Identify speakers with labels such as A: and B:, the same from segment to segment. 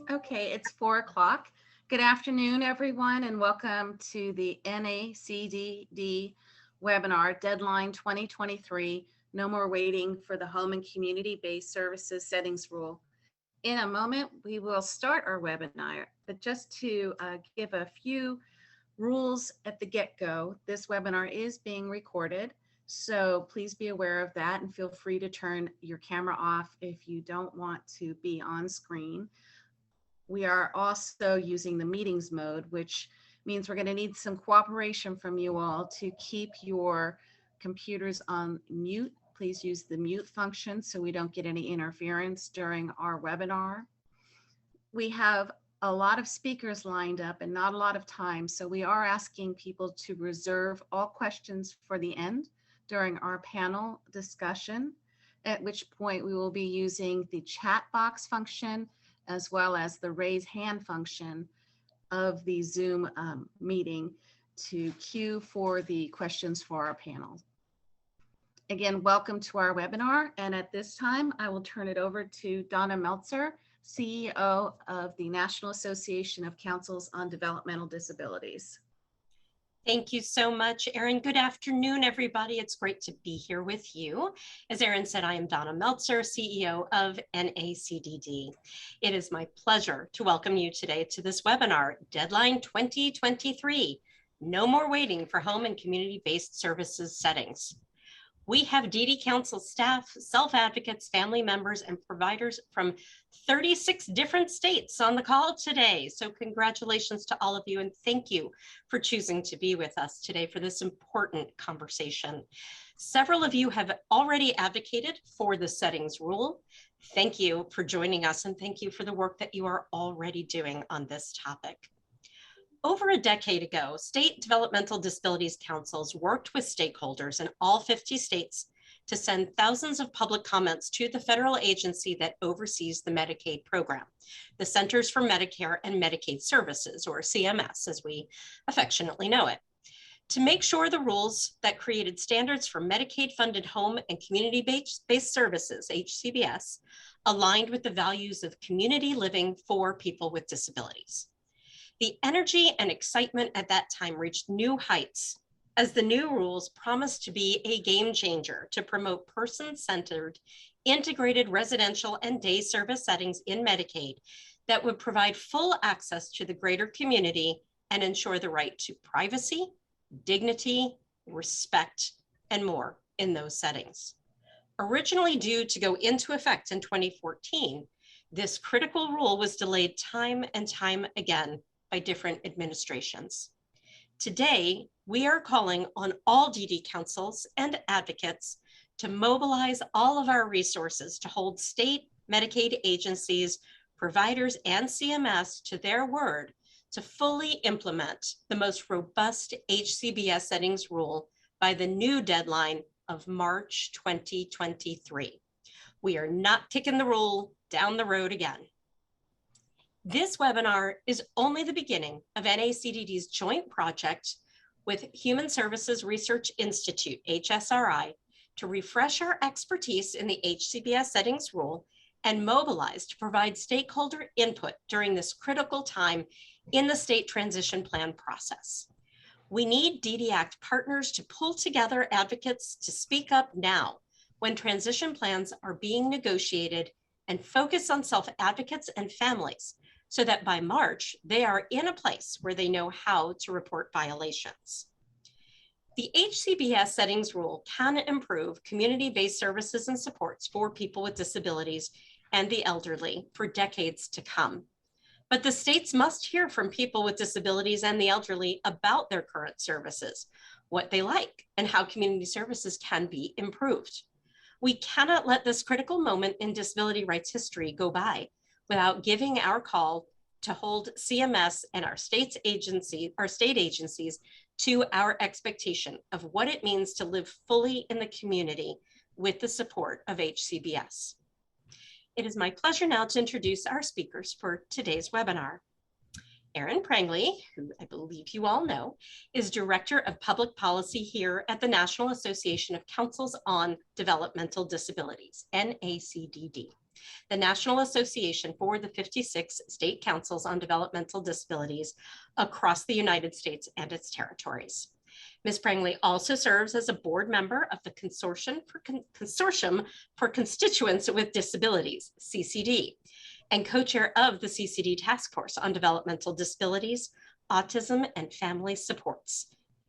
A: Okay, it's 4 o'clock. Good afternoon, everyone, and welcome to the NACDD webinar, Deadline 2023, No More Waiting for the Home and Community-Based Services Settings Rule. In a moment, we will start our webinar, but just to give a few rules at the get-go, this webinar is being recorded, so please be aware of that and feel free to turn your camera off if you don't want to be on screen. We are also using the meetings mode, which means we're going to need some cooperation from you all to keep your computers on mute. Please use the mute function so we don't get any interference during our webinar. We have a lot of speakers lined up and not a lot of time, so we are asking people to reserve all questions for the end during our panel discussion, at which point we will be using the chat box function as well as the raise hand function of the Zoom meeting to queue for the questions for our panel. Again, welcome to our webinar. And at this time, I will turn it over to Donna Meltzer, CEO of the National Association of Councils on Developmental Disabilities.
B: Thank you so much, Erin. Good afternoon, everybody. It's great to be here with you. As Erin said, I am Donna Meltzer, CEO of NACDD. It is my pleasure to welcome you today to this webinar, Deadline 2023, No More Waiting for Home and Community-Based Services Settings. We have DD Council staff, self-advocates, family members, and providers from 36 different states on the call today. So congratulations to all of you, and thank you for choosing to be with us today for this important conversation. Several of you have already advocated for the settings rule. Thank you for joining us, and thank you for the work that you are already doing on this topic. Over a decade ago, state developmental disabilities councils worked with stakeholders in all 50 states to send thousands of public comments to the federal agency that oversees the Medicaid program, the Centers for Medicare and Medicaid Services, or CMS, as we affectionately know it, to make sure the rules that created standards for Medicaid-funded home and community-based services, HCBS, aligned with the values of community living for people with disabilities. The energy and excitement at that time reached new heights as the new rules promised to be a game changer to promote person-centered, integrated residential and day service settings in Medicaid that would provide full access to the greater community and ensure the right to privacy, dignity, respect, and more in those settings. Originally due to go into effect in 2014, this critical rule was delayed time and time again by different administrations. Today, we are calling on all DD councils and advocates to mobilize all of our resources to hold state Medicaid agencies, providers, and CMS to their word to fully implement the most robust HCBS settings rule by the new deadline of March 2023. We are not kicking the rule down the road again. This webinar is only the beginning of NACDD's joint project with Human Services Research Institute, HSRI, to refresh our expertise in the HCBS settings rule and mobilize to provide stakeholder input during this critical time in the state transition plan process. We need DD Act partners to pull together advocates to speak up now when transition plans are being negotiated and focus on self-advocates and families, so that by March, they are in a place where they know how to report violations. The HCBS settings rule can improve community-based services and supports for people with disabilities and the elderly for decades to come. But the states must hear from people with disabilities and the elderly about their current services, what they like, and how community services can be improved. We cannot let this critical moment in disability rights history go by without giving our call to hold CMS and our state agencies to our expectation of what it means to live fully in the community with the support of HCBS. It is my pleasure now to introduce our speakers for today's webinar. Erin Prangley, who I believe you all know, is Director of Public Policy here at the National Association of Councils on Developmental Disabilities, NACDD. the National Association for the 56 State Councils on Developmental Disabilities across the United States and its territories. Ms. Prangley also serves as a board member of the Consortium for Constituents with Disabilities, CCD, and co-chair of the CCD Task Force on Developmental Disabilities, Autism, and Family Supports.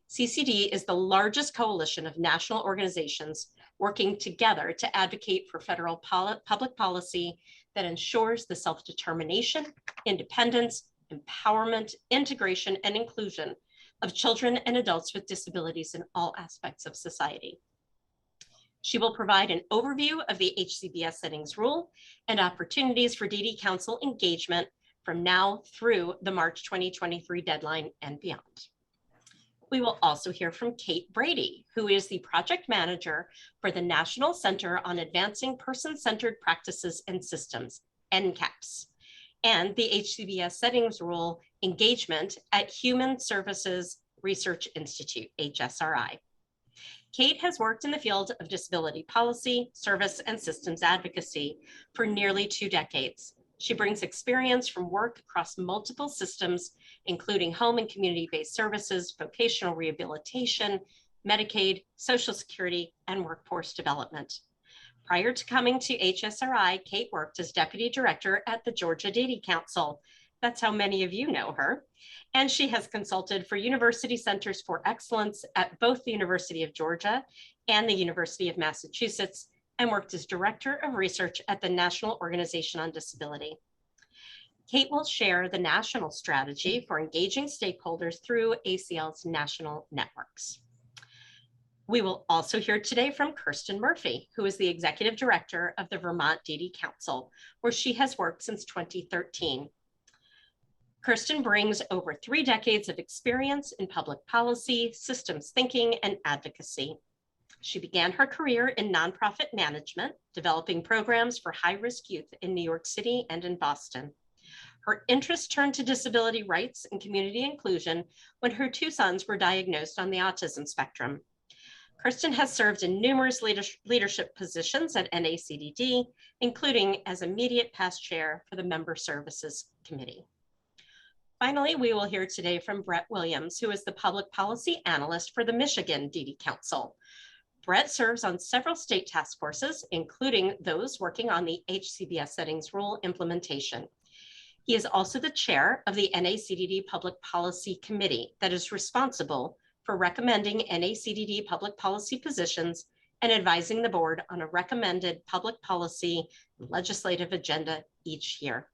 B: CCD is the largest coalition of national organizations working together to advocate for federal public policy that ensures the self-determination, independence, empowerment, integration, and inclusion of children and adults with disabilities in all aspects of society. She will provide an overview of the HCBS Settings Rule and opportunities for DD Council engagement from now through the March 2023 deadline and beyond. We will also hear from Kate Brady, who is the project manager for the National Center on Advancing Person-Centered Practices and Systems, NCAPS, and the HCBS Settings Rule engagement at Human Services Research Institute, HSRI. Kate has worked in the field of disability policy, service, and systems advocacy for nearly 2 decades. She brings experience from work across multiple systems, including home and community-based services, vocational rehabilitation, Medicaid, Social Security, and workforce development. Prior to coming to HSRI, Kate worked as Deputy Director at the Georgia DD Council. That's how many of you know her. And she has consulted for University Centers for Excellence at both the University of Georgia and the University of Massachusetts, and worked as Director of Research at the National Organization on Disability. Kate will share the national strategy for engaging stakeholders through ACL's national networks. We will also hear today from Kirsten Murphy, who is the Executive Director of the Vermont DD Council, where she has worked since 2013. Kirsten brings over 3 decades of experience in public policy, systems thinking, and advocacy. She began her career in nonprofit management, developing programs for high-risk youth in New York City and in Boston. Her interest turned to disability rights and community inclusion when her 2 sons were diagnosed on the autism spectrum. Kirsten has served in numerous leadership positions at NACDD, including as immediate past chair for the Member Services Committee. Finally, we will hear today from Brett Williams, who is the public policy analyst for the Michigan DD Council. Brett serves on several state task forces, including those working on the HCBS Settings Rule implementation. He is also the chair of the NACDD Public Policy Committee that is responsible for recommending NACDD public policy positions and advising the board on a recommended public policy legislative agenda each year.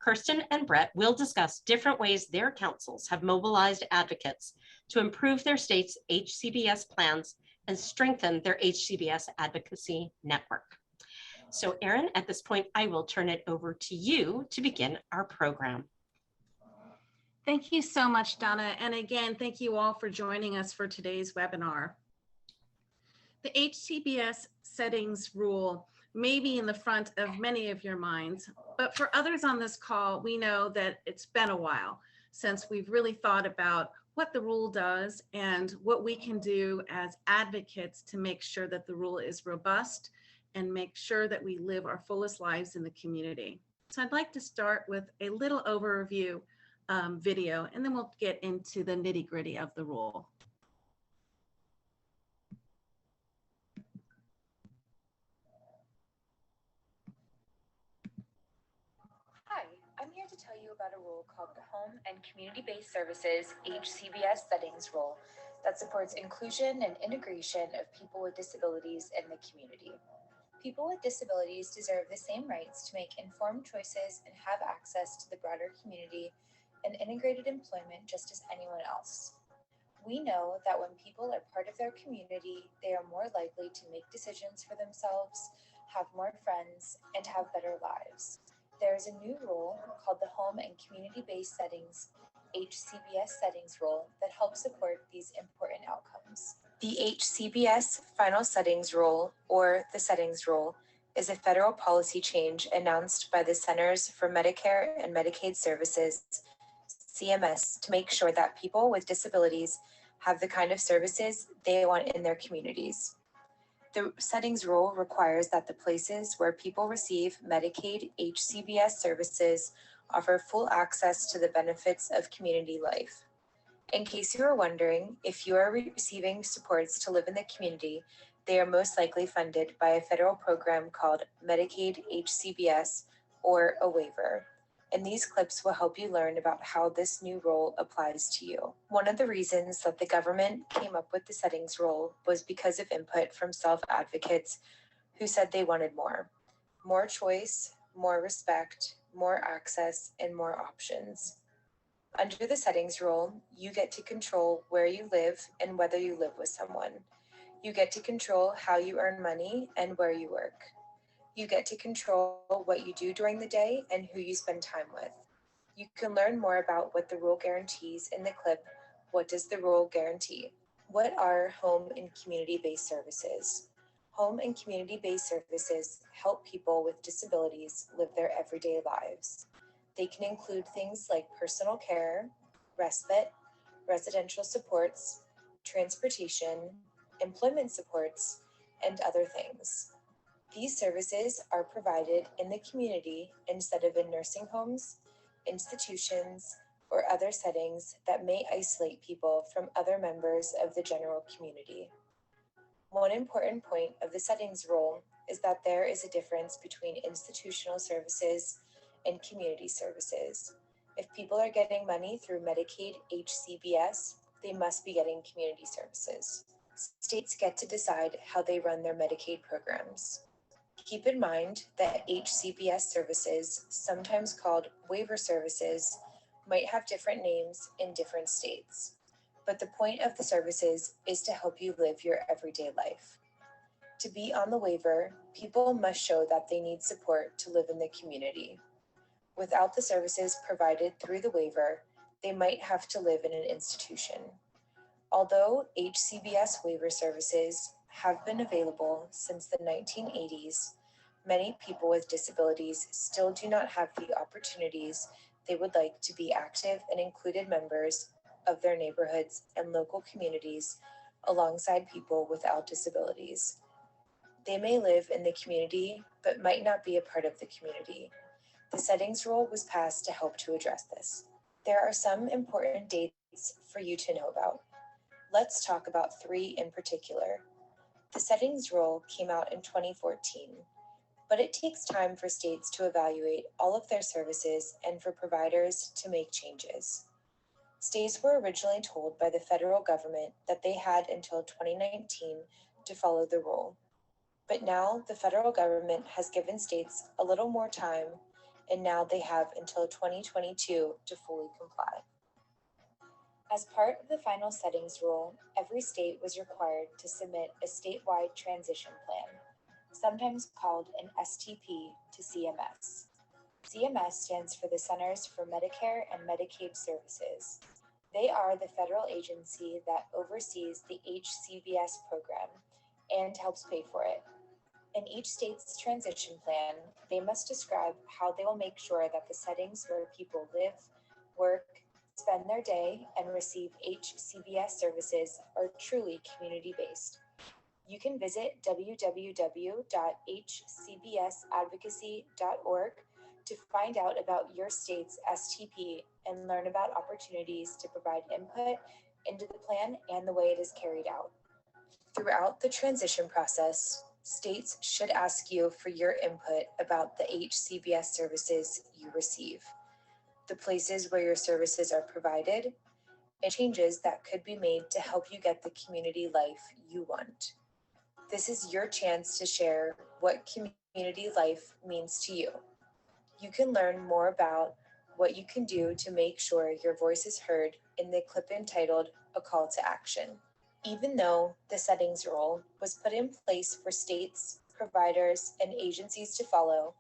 B: Kirsten and Brett will discuss different ways their councils have mobilized advocates to improve their state's HCBS plans and strengthen their HCBS advocacy network. So Erin, at this point, I will turn it over to you to begin our program.
A: Thank you so much, Donna. And again, thank you all for joining us for today's webinar. The HCBS Settings Rule may be in the front of many of your minds, but for others on this call, we know that it's been a while since we've really thought about what the rule does and what we can do as advocates to make sure that the rule is robust and make sure that we live our fullest lives in the community. So I'd like to start with a little overview video, and then we'll get into the nitty-gritty of the rule.
C: Hi, I'm here to tell you about a rule called the Home and Community-Based Services HCBS Settings Rule that supports inclusion and integration of people with disabilities in the community. People with disabilities deserve the same rights to make informed choices and have access to the broader community and integrated employment just as anyone else. We know that when people are part of their community, they are more likely to make decisions for themselves, have more friends, and have better lives. There is a new rule called the Home and Community-Based Settings HCBS Settings Rule that helps support these important outcomes. The HCBS Final Settings Rule, or the Settings Rule, is a federal policy change announced by the Centers for Medicare and Medicaid Services, CMS, to make sure that people with disabilities have the kind of services they want in their communities. The settings rule requires that the places where people receive Medicaid HCBS services offer full access to the benefits of community life. In case you are wondering, if you are receiving supports to live in the community, they are most likely funded by a federal program called Medicaid HCBS or a waiver. And these clips will help you learn about how this new rule applies to you. One of the reasons that the government came up with the settings rule was because of input from self-advocates who said they wanted more. More choice, more respect, more access, and more options. Under the settings rule, you get to control where you live and whether you live with someone. You get to control how you earn money and where you work. You get to control what you do during the day and who you spend time with. You can learn more about what the rule guarantees in the clip, What Does the Rule Guarantee? What are home and community-based services? Home and community-based services help people with disabilities live their everyday lives. They can include things like personal care, respite, residential supports, transportation, employment supports, and other things. These services are provided in the community instead of in nursing homes, institutions, or other settings that may isolate people from other members of the general community. One important point of the settings rule is that there is a difference between institutional services and community services. If people are getting money through Medicaid HCBS, they must be getting community services. States get to decide how they run their Medicaid programs. Keep in mind that HCBS services, sometimes called waiver services, might have different names in different states. But the point of the services is to help you live your everyday life. To be on the waiver, people must show that they need support to live in the community. Without the services provided through the waiver, they might have to live in an institution. Although HCBS waiver services have been available since the 1980s, many people with disabilities still do not have the opportunities they would like to be active and included members of their neighborhoods and local communities alongside people without disabilities. They may live in the community, but might not be a part of the community. The settings rule was passed to help to address this. There are some important dates for you to know about. Let's talk about 3 in particular. The settings rule came out in 2014, but it takes time for states to evaluate all of their services and for providers to make changes. States were originally told by the federal government that they had until 2019 to follow the rule. But now the federal government has given states a little more time, and now they have until 2022 to fully comply. As part of the final settings rule, every state was required to submit a statewide transition plan, sometimes called an STP, to CMS. CMS stands for the Centers for Medicare and Medicaid Services. They are the federal agency that oversees the HCBS program and helps pay for it. In each state's transition plan, they must describe how they will make sure that the settings where people live, work, spend their day, and receive HCBS services are truly community-based. You can visit www.hcbsadvocacy.org to find out about your state's STP and learn about opportunities to provide input into the plan and the way it is carried out. Throughout the transition process, states should ask you for your input about the HCBS services you receive, the places where your services are provided, and changes that could be made to help you get the community life you want. This is your chance to share what community life means to you. You can learn more about what you can do to make sure your voice is heard in the clip entitled A Call to Action. Even though the settings rule was put in place for states, providers, and agencies to follow,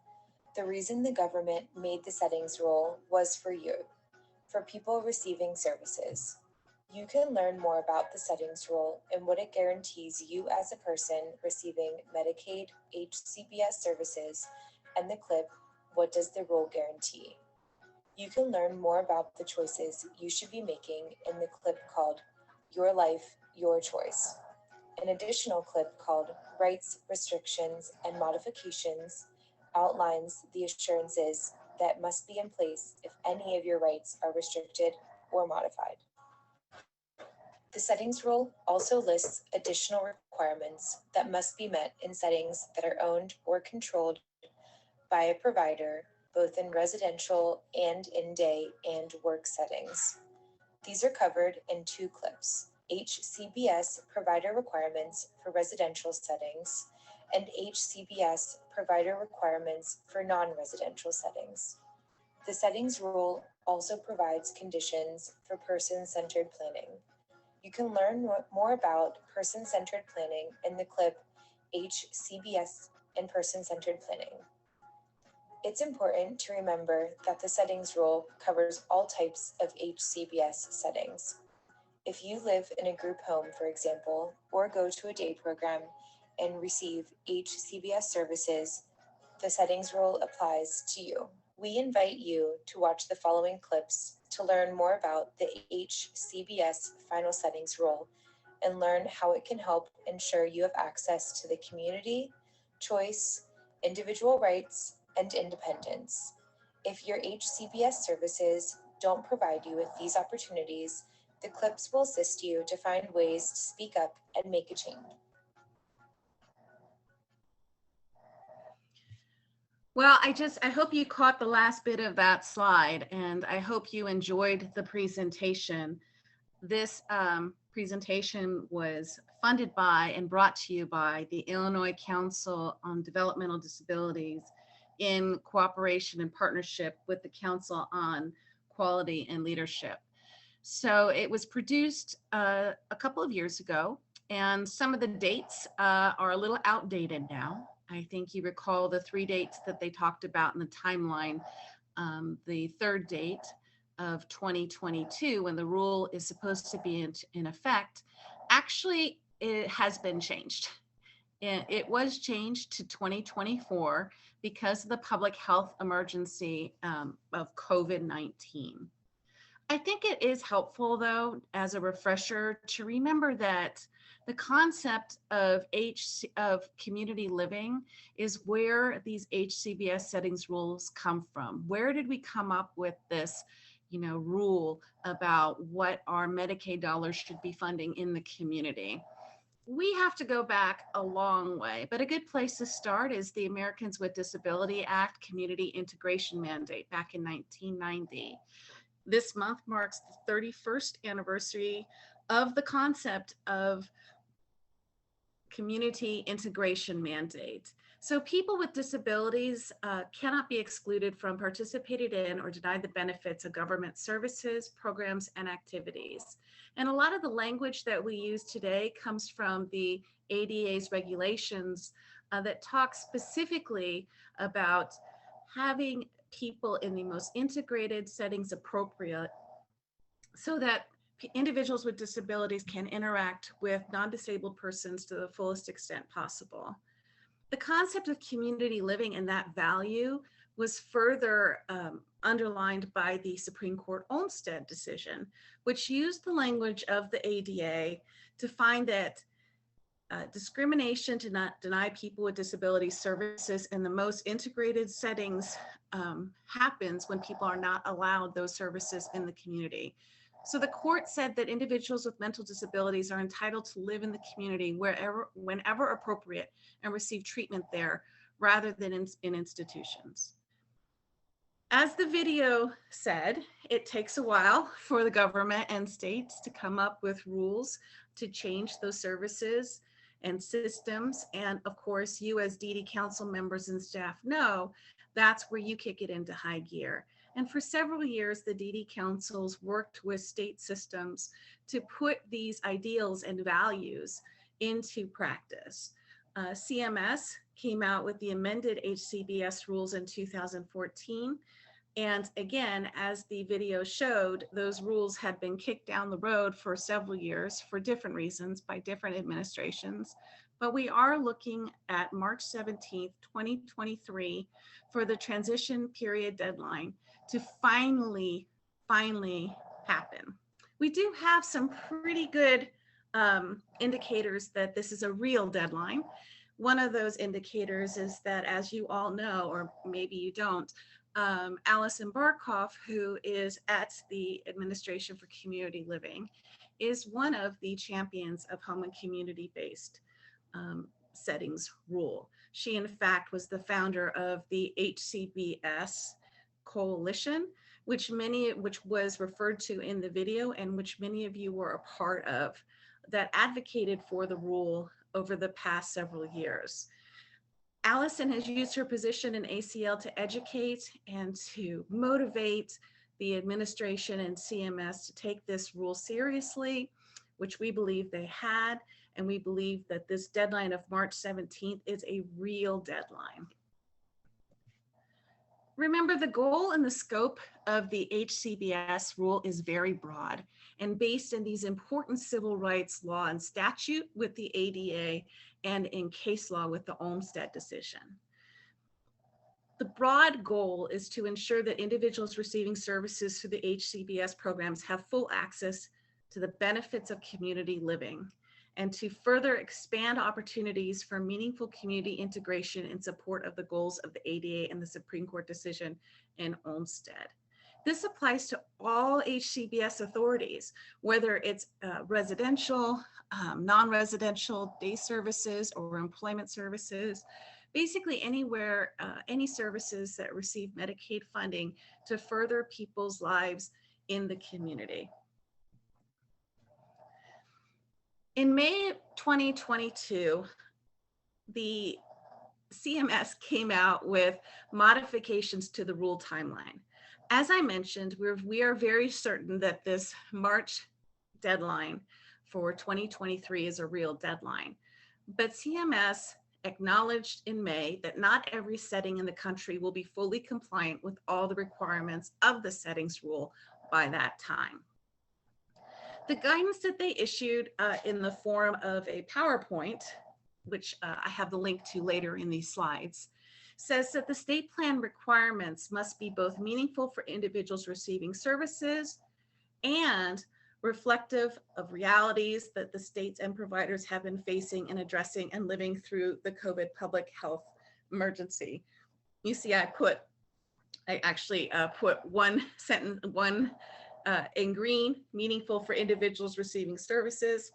C: the reason the government made the settings rule was for you, for people receiving services. You can learn more about the settings rule and what it guarantees you as a person receiving Medicaid HCBS services and the clip, What Does the Rule Guarantee? You can learn more about the choices you should be making in the clip called Your Life, Your Choice. An additional clip called Rights, Restrictions, and Modifications outlines the assurances that must be in place if any of your rights are restricted or modified. The settings rule also lists additional requirements that must be met in settings that are owned or controlled by a provider, both in residential and in day and work settings. These are covered in 2 clips: HCBS provider requirements for residential settings and HCBS provider requirements for non-residential settings. The settings rule also provides conditions for person-centered planning. You can learn more about person-centered planning in the clip HCBS and person-centered planning. It's important to remember that the settings rule covers all types of HCBS settings. If you live in a group home, for example, or go to a day program and receive HCBS services, the settings rule applies to you. We invite you to watch the following clips to learn more about the HCBS final settings rule and learn how it can help ensure you have access to the community, choice, individual rights, and independence. If your HCBS services don't provide you with these opportunities, the clips will assist you to find ways to speak up and make a change.
A: Well, I hope you caught the last bit of that slide, and I hope you enjoyed the presentation. This presentation was funded by and brought to you by the Illinois Council on Developmental Disabilities in cooperation and partnership with the Council on Quality and Leadership. So it was produced a couple of years ago, and some of the dates are a little outdated now. I think you recall the 3 dates that they talked about in the timeline. The third date of 2022, when the rule is supposed to be in effect, actually it has been changed. It was changed to 2024 because of the public health emergency of COVID-19. I think it is helpful, though, as a refresher, to remember that the concept of community living is where these HCBS settings rules come from. Where did we come up with this, rule about what our Medicaid dollars should be funding in the community? We have to go back a long way, but a good place to start is the Americans with Disability Act Community Integration Mandate back in 1990. This month marks the 31st anniversary of the concept of community integration mandate. So people with disabilities cannot be excluded from participating in or denied the benefits of government services, programs, and activities. And a lot of the language that we use today comes from the ADA's regulations that talk specifically about having people in the most integrated settings appropriate so that individuals with disabilities can interact with non-disabled persons to the fullest extent possible. The concept of community living and that value was further underlined by the Supreme Court Olmstead decision, which used the language of the ADA to find that discrimination to not deny people with disabilities services in the most integrated settings happens when people are not allowed those services in the community. So the court said that individuals with mental disabilities are entitled to live in the community whenever appropriate and receive treatment there rather than in institutions. As the video said, it takes a while for the government and states to come up with rules to change those services and systems. And of course, you as DD Council members and staff know that's where you kick it into high gear. And for several years, the DD councils worked with state systems to put these ideals and values into practice. CMS came out with the amended HCBS rules in 2014. And again, as the video showed, those rules had been kicked down the road for several years for different reasons by different administrations. But we are looking at March 17th, 2023 for the transition period deadline to finally happen. We do have some pretty good indicators that this is a real deadline. One of those indicators is that, as you all know, or maybe you don't, Allison Barkoff, who is at the Administration for Community Living, is one of the champions of home and community-based settings rule. She, in fact, was the founder of the HCBS Coalition, which was referred to in the video and which many of you were a part of, that advocated for the rule over the past several years. Allison has used her position in ACL to educate and to motivate the administration and CMS to take this rule seriously, which we believe they had, and we believe that this deadline of March 17th is a real deadline. Remember, the goal and the scope of the HCBS rule is very broad and based in these important civil rights law and statute with the ADA and in case law with the Olmstead decision. The broad goal is to ensure that individuals receiving services through the HCBS programs have full access to the benefits of community living, and to further expand opportunities for meaningful community integration in support of the goals of the ADA and the Supreme Court decision in Olmstead. This applies to all HCBS authorities, whether it's residential, non-residential day services or employment services, basically anywhere, any services that receive Medicaid funding to further people's lives in the community. In May of 2022, the CMS came out with modifications to the rule timeline. As I mentioned, we are very certain that this March deadline for 2023 is a real deadline. But CMS acknowledged in May that not every setting in the country will be fully compliant with all the requirements of the settings rule by that time. The guidance that they issued in the form of a PowerPoint, which I have the link to later in these slides, says that the state plan requirements must be both meaningful for individuals receiving services and reflective of realities that the states and providers have been facing and addressing and living through the COVID public health emergency. You see, I actually put one sentence, in green, meaningful for individuals receiving services,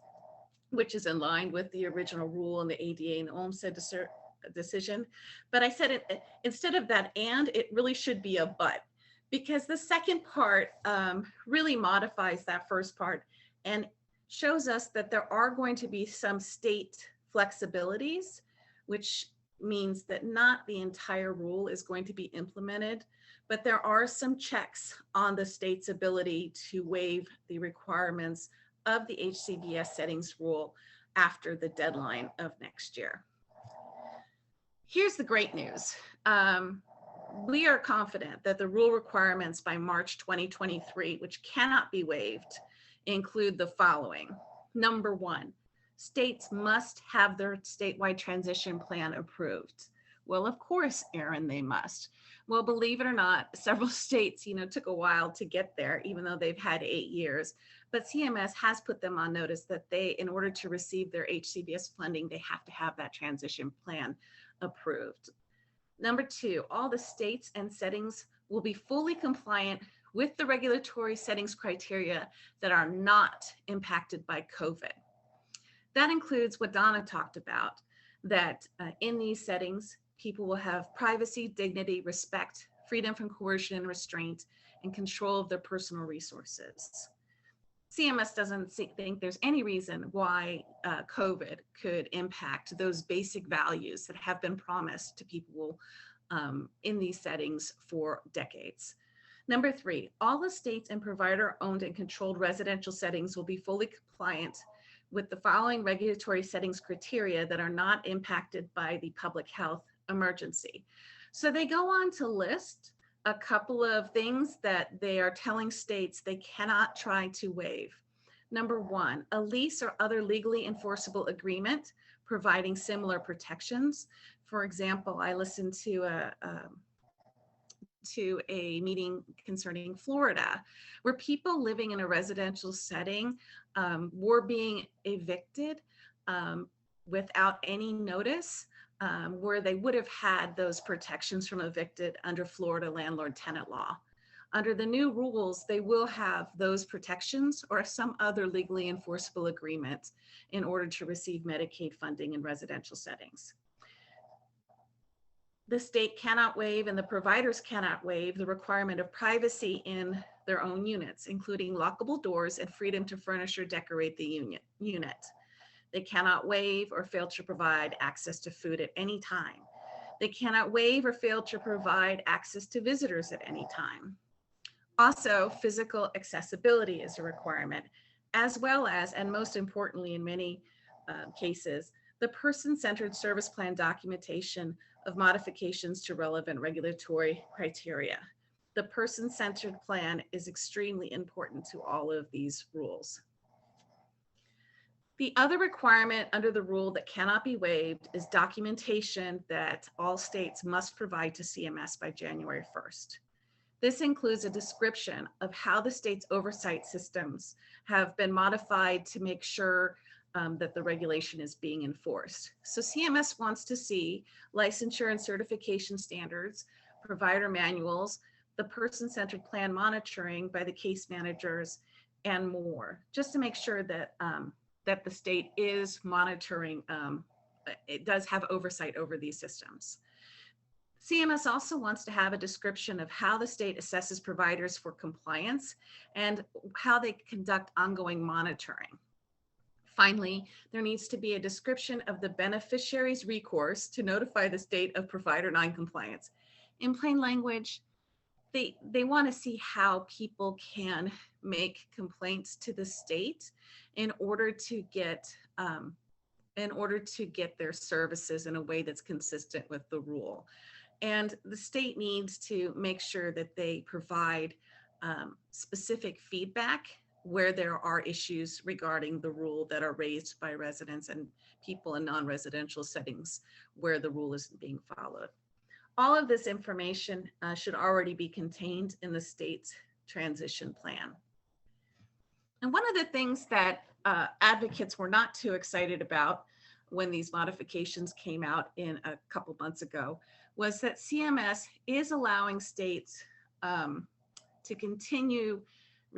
A: which is in line with the original rule in the ADA and Olmstead decision. But I said it, instead of that and, it really should be a but, because the second part really modifies that first part and shows us that there are going to be some state flexibilities, which means that not the entire rule is going to be implemented, but there are some checks on the state's ability to waive the requirements of the HCBS settings rule after the deadline of next year. Here's the great news. We are confident that the rule requirements by March 2023, which cannot be waived, include the following. Number one, states must have their statewide transition plan approved. Well, of course, Erin, they must. Well, believe it or not, several states, took a while to get there, even though they've had 8 years. But CMS has put them on notice that they, in order to receive their HCBS funding, they have to have that transition plan approved. Number two, all the states and settings will be fully compliant with the regulatory settings criteria that are not impacted by COVID. That includes what Donna talked about, that in these settings, people will have privacy, dignity, respect, freedom from coercion and restraint, and control of their personal resources. CMS doesn't think there's any reason why COVID could impact those basic values that have been promised to people in these settings for decades. Number three, all the states and provider-owned and controlled residential settings will be fully compliant with the following regulatory settings criteria that are not impacted by the public health emergency. So they go on to list a couple of things that they are telling states they cannot try to waive. Number one, a lease or other legally enforceable agreement providing similar protections. For example, I listened to to a meeting concerning Florida, where people living in a residential setting were being evicted without any notice, where they would have had those protections from evicted under Florida landlord-tenant law. Under the new rules, they will have those protections or some other legally enforceable agreement in order to receive Medicaid funding in residential settings. The state cannot waive and the providers cannot waive the requirement of privacy in their own units, including lockable doors and freedom to furnish or decorate the unit. They cannot waive or fail to provide access to food at any time. They cannot waive or fail to provide access to visitors at any time. Also, physical accessibility is a requirement, as well as, and most importantly in many cases, the person-centered service plan documentation of modifications to relevant regulatory criteria. The person-centered plan is extremely important to all of these rules. The other requirement under the rule that cannot be waived is documentation that all states must provide to CMS by January 1st. This includes a description of how the state's oversight systems have been modified to make sure that the regulation is being enforced. So CMS wants to see licensure and certification standards, provider manuals, the person-centered plan monitoring by the case managers, and more, just to make sure that that the state is monitoring, it does have oversight over these systems. CMS also wants to have a description of how the state assesses providers for compliance and how they conduct ongoing monitoring. Finally, there needs to be a description of the beneficiary's recourse to notify the state of provider noncompliance. In plain language, they want to see how people can make complaints to the state in order to get their services in a way that's consistent with the rule. And the state needs to make sure that they provide specific feedback where there are issues regarding the rule that are raised by residents and people in non-residential settings where the rule isn't being followed. All of this information should already be contained in the state's transition plan. And one of the things that advocates were not too excited about when these modifications came out in a couple months ago was that CMS is allowing states to continue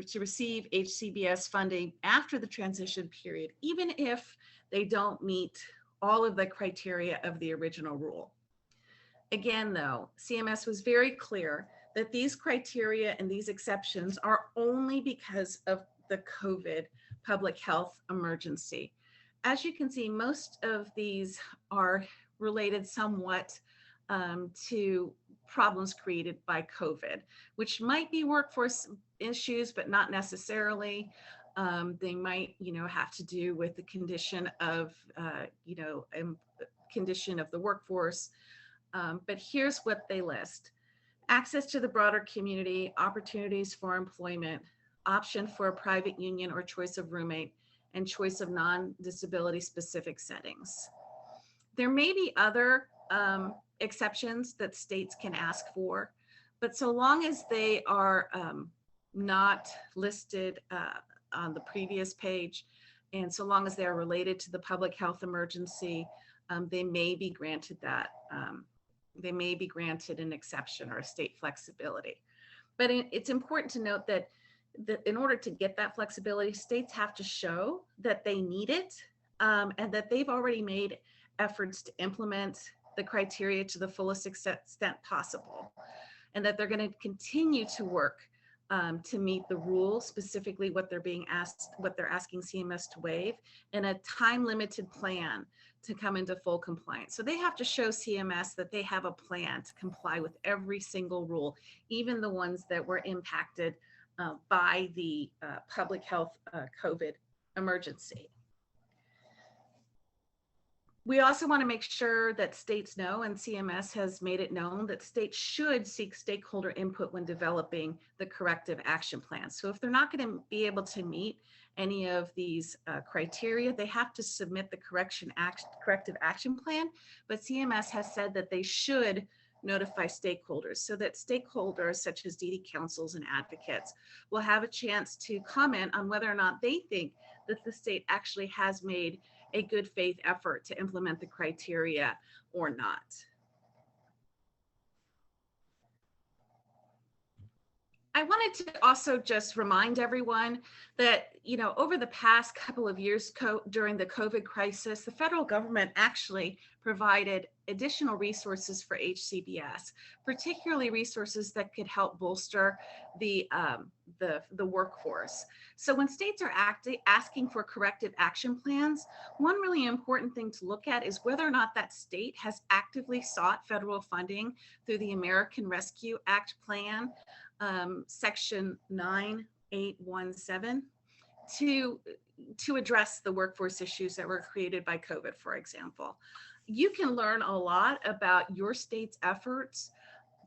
A: to receive HCBS funding after the transition period, even if they don't meet all of the criteria of the original rule. Again, though, CMS was very clear that these criteria and these exceptions are only because of the COVID public health emergency. As you can see, most of these are related somewhat to problems created by COVID, which might be workforce issues, but not necessarily. They might, have to do with the condition of, condition of the workforce. But here's what they list: access to the broader community, opportunities for employment, option for a private union or choice of roommate, and choice of non-disability specific settings. There may be other exceptions that states can ask for, but so long as they are not listed on the previous page, and so long as they are related to the public health emergency, they may be granted that. They may be granted an exception or a state flexibility. But it's important to note that in order to get that flexibility, states have to show that they need it and that they've already made efforts to implement the criteria to the fullest extent possible, and that they're going to continue to work to meet the rule, specifically what they're being asked, what they're asking CMS to waive, in a time-limited plan to come into full compliance. So they have to show CMS that they have a plan to comply with every single rule, even the ones that were impacted by the public health COVID emergency. We also want to make sure that states know, and CMS has made it known, that states should seek stakeholder input when developing the corrective action plan. So if they're not going to be able to meet any of these criteria, they have to submit the corrective action plan. But CMS has said that they should notify stakeholders so that stakeholders such as DD councils and advocates will have a chance to comment on whether or not they think that the state actually has made a good faith effort to implement the criteria or not. I wanted to also just remind everyone that, over the past couple of years during the COVID crisis, the federal government actually provided additional resources for HCBS, particularly resources that could help bolster the workforce. So when states are asking for corrective action plans, one really important thing to look at is whether or not that state has actively sought federal funding through the American Rescue Act plan, section 9817, to address the workforce issues that were created by COVID, for example. You can learn a lot about your state's efforts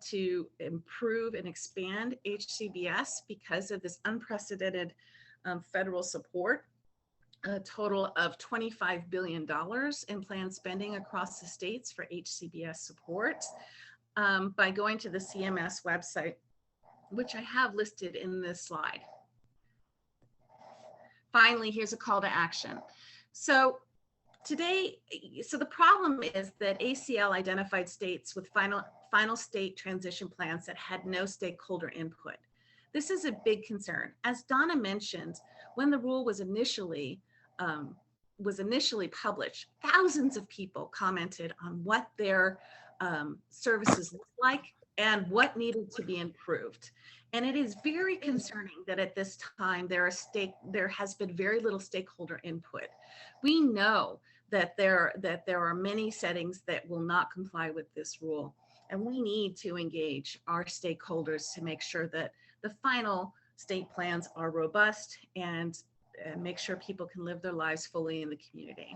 A: to improve and expand HCBS because of this unprecedented federal support, a total of $25 billion in planned spending across the states for HCBS support, by going to the CMS website, which I have listed in this slide. Finally, here's a call to action. So the problem is that ACL identified states with final state transition plans that had no stakeholder input. This is a big concern. As Donna mentioned, when the rule was initially published, thousands of people commented on what their services looked like and what needed to be improved. And it is very concerning that at this time there has been very little stakeholder input. We know that there are many settings that will not comply with this rule, and we need to engage our stakeholders to make sure that the final state plans are robust and make sure people can live their lives fully in the community.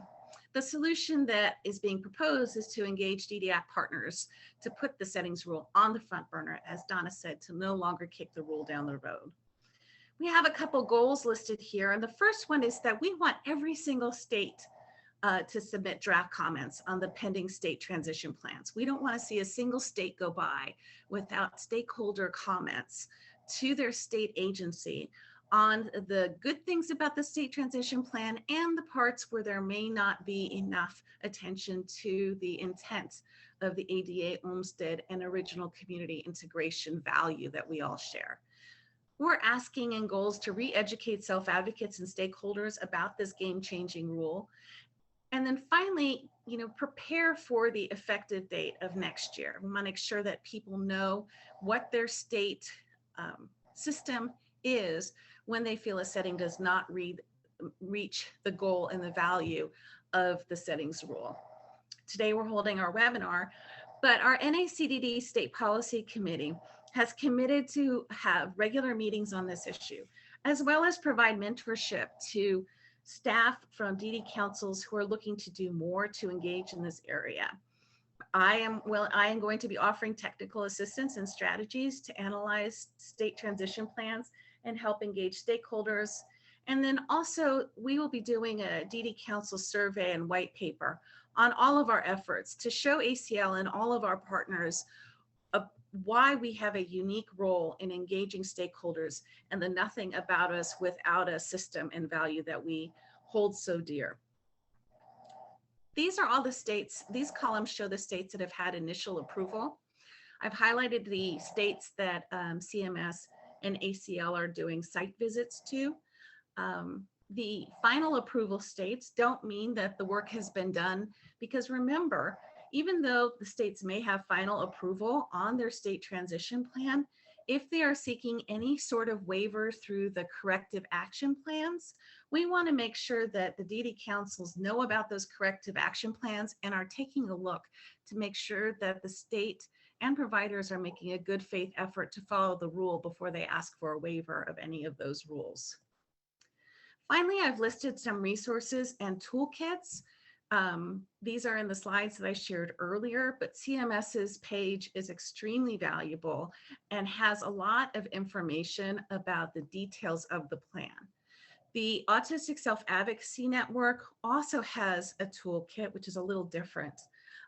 A: The solution that is being proposed is to engage DDAC partners to put the settings rule on the front burner, as Donna said, to no longer kick the rule down the road. We have a couple goals listed here, and the first one is that we want every single state to submit draft comments on the pending state transition plans. We don't want to see a single state go by without stakeholder comments to their state agency on the good things about the state transition plan and the parts where there may not be enough attention to the intent of the ADA, Olmstead, and original community integration value that we all share. We're asking in goals to re-educate self-advocates and stakeholders about this game-changing rule. And then finally, prepare for the effective date of next year. We want to make sure that people know what their state system is when they feel a setting does not reach the goal and the value of the settings rule. Today we're holding our webinar, but our NACDD State Policy Committee has committed to have regular meetings on this issue, as well as provide mentorship to staff from DD councils who are looking to do more to engage in this area. I am going to be offering technical assistance and strategies to analyze state transition plans and help engage stakeholders. And then also we will be doing a DD Council survey and white paper on all of our efforts to show ACL and all of our partners why we have a unique role in engaging stakeholders and the nothing about us without a system and value that we hold so dear. These are all the states, these columns show the states that have had initial approval. I've highlighted the states that CMS and ACL are doing site visits to. The final approval states don't mean that the work has been done, because remember, even though the states may have final approval on their state transition plan, if they are seeking any sort of waiver through the corrective action plans, we want to make sure that the DD councils know about those corrective action plans and are taking a look to make sure that the state and providers are making a good faith effort to follow the rule before they ask for a waiver of any of those rules. Finally, I've listed some resources and toolkits. These are in the slides that I shared earlier, but CMS's page is extremely valuable and has a lot of information about the details of the plan. The Autistic Self-Advocacy Network also has a toolkit, which is a little different.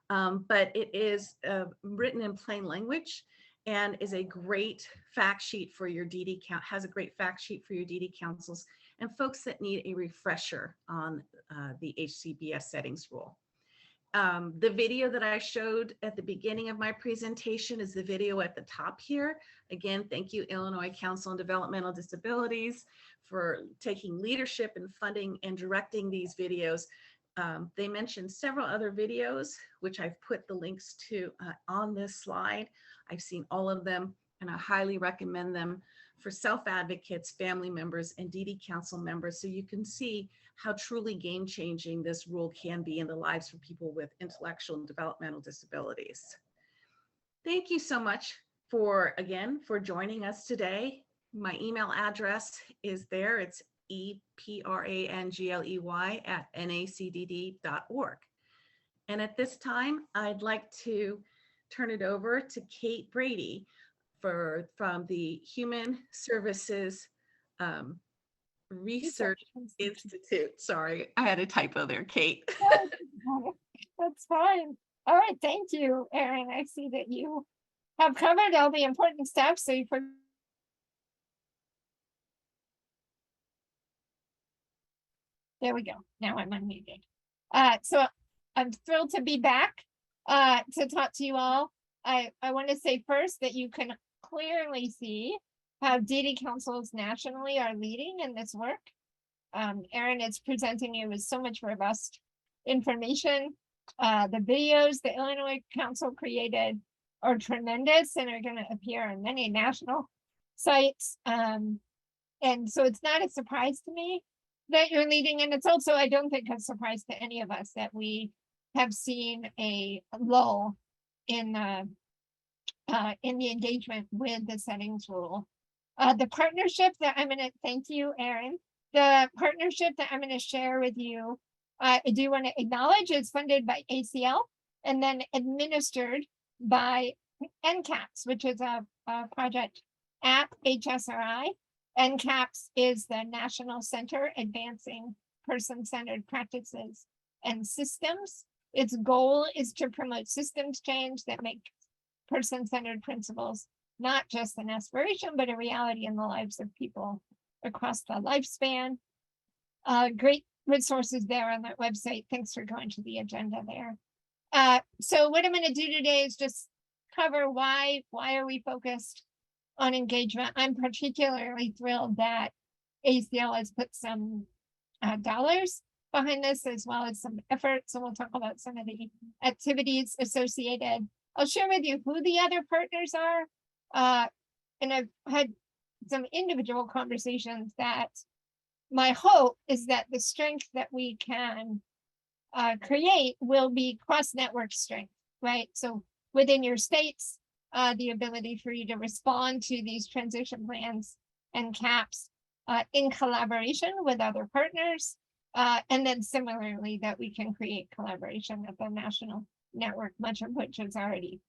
A: but it is written in plain language and is a great fact sheet for your DD count, has a great fact sheet for your DD councils and folks that need a refresher on the HCBS Settings Rule. The video that I showed at the beginning of my presentation is the video at the top here. Again, thank you, Illinois Council on Developmental Disabilities, for taking leadership in funding and directing these videos. They mentioned several other videos, which I've put the links to on this slide. I've seen all of them, and I highly recommend them for self-advocates, family members, and DD Council members, so you can see how truly game-changing this rule can be in the lives for people with intellectual and developmental disabilities. Thank you so much for joining us today. My email address is there. It's eprangley@nacdd.org. And at this time, I'd like to turn it over to Kate Brady from the Human Services Research Institute. Sorry, I had a typo there, Kate.
D: That's fine. All right, thank you, Erin. I see that you have covered all the important steps. So there we go. Now I'm unmuted. So I'm thrilled to be back to talk to you all. I want to say first that you can clearly see how DD councils nationally are leading in this work. Erin is presenting you with so much robust information. The videos the Illinois Council created are tremendous and are going to appear on many national sites. And so it's not a surprise to me that you're leading, and it's also, I don't think, a surprise to any of us that we have seen a lull in the engagement with the settings rule. The partnership that I'm going to, thank you, Erin. The partnership that I'm going to share with you, I do want to acknowledge is funded by ACL and then administered by NCAPS, which is a project at HSRI. NCAPS is the National Center Advancing Person-Centered Practices and Systems. Its goal is to promote systems change that make person-centered principles not just an aspiration, but a reality in the lives of people across the lifespan. Great resources there on that website. Thanks for going to the agenda there. So what I'm going to do today is just cover why are we focused on engagement. I'm particularly thrilled that ACL has put some dollars behind this, as well as some effort. So we'll talk about some of the activities associated. I'll share with you who the other partners are. And I've had some individual conversations that my hope is that the strength that we can create will be cross-network strength, right? So within your states, the ability for you to respond to these transition plans and CAPs in collaboration with other partners. And then similarly, that we can create collaboration at the national network, much of which is already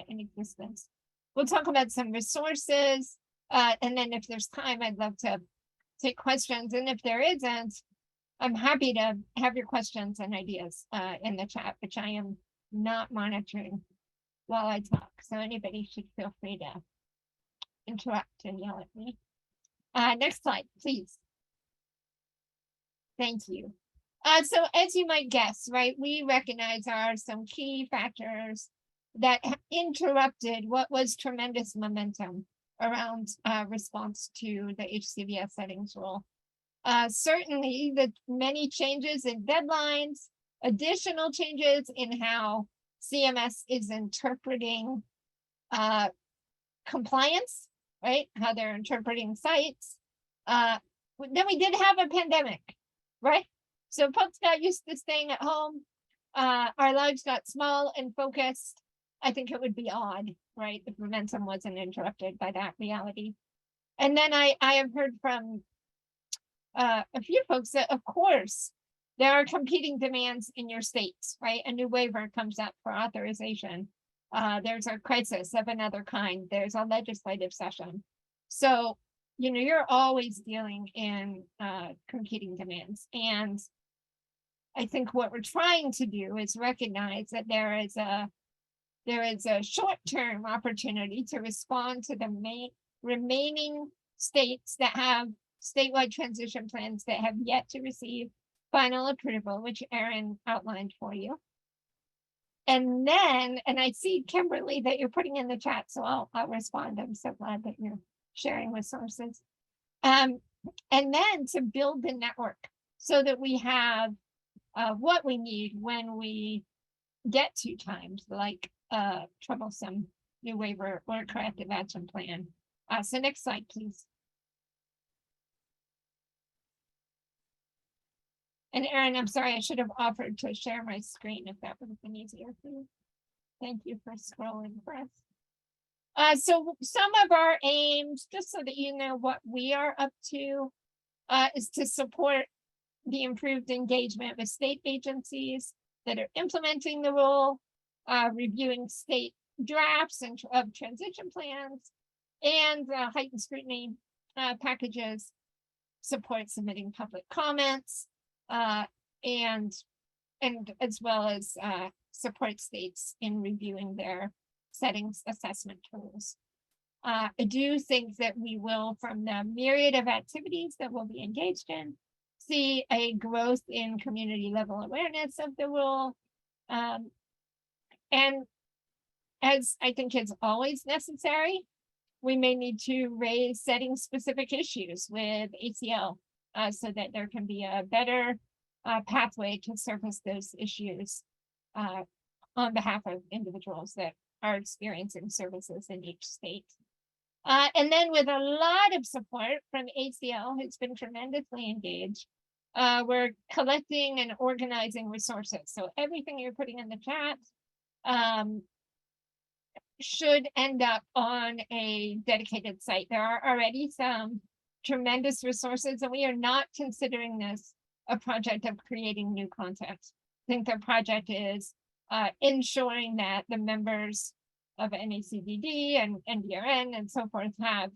D: in existence. We'll talk about some resources, and then if there's time, I'd love to take questions. And if there isn't, I'm happy to have your questions and ideas in the chat, which I am not monitoring while I talk. So anybody should feel free to interrupt and yell at me. Next slide, please. Thank you. So as you might guess, right, we recognize there are some key factors that interrupted what was tremendous momentum around response to the HCBS Settings Rule. Certainly the many changes in deadlines, additional changes in how CMS is interpreting compliance, right? How they're interpreting sites. Then we did have a pandemic, right? So folks got used to staying at home. Our lives got small and focused. I think it would be odd, right, if momentum wasn't interrupted by that reality. And then I have heard from a few folks that, of course, there are competing demands in your states, right? A new waiver comes up for authorization. There's a crisis of another kind. There's a legislative session. So, you know, you're always dealing in competing demands. And I think what we're trying to do is recognize that there is a short-term opportunity to respond to the remaining states that have statewide transition plans that have yet to receive final approval, which Erin outlined for you. And then, and I see, Kimberly, that you're putting in the chat, so I'll respond. I'm so glad that you're sharing with sources. And then to build the network so that we have what we need when we get to times like troublesome new waiver or corrective action plan. So next slide, please. And Erin, I'm sorry, I should have offered to share my screen if that would have been easier for you. Thank you for scrolling for us. So some of our aims, just so that you know what we are up to, is to support the improved engagement with state agencies that are implementing the rule, reviewing state drafts and of transition plans, and heightened scrutiny packages, support submitting public comments, and as well as support states in reviewing their settings assessment tools. I do think that we will, from the myriad of activities that we'll be engaged in, see a growth in community level awareness of the rule. And as I think is always necessary, we may need to raise setting specific issues with ACL so that there can be a better pathway to surface those issues on behalf of individuals that are experiencing services in each state. And then with a lot of support from ACL, who's been tremendously engaged, we're collecting and organizing resources. So everything you're putting in the chat should end up on a dedicated site. There are already some tremendous resources, and we are not considering this a project of creating new content. I think the project is ensuring that the members of NACDD and NDRN and so forth have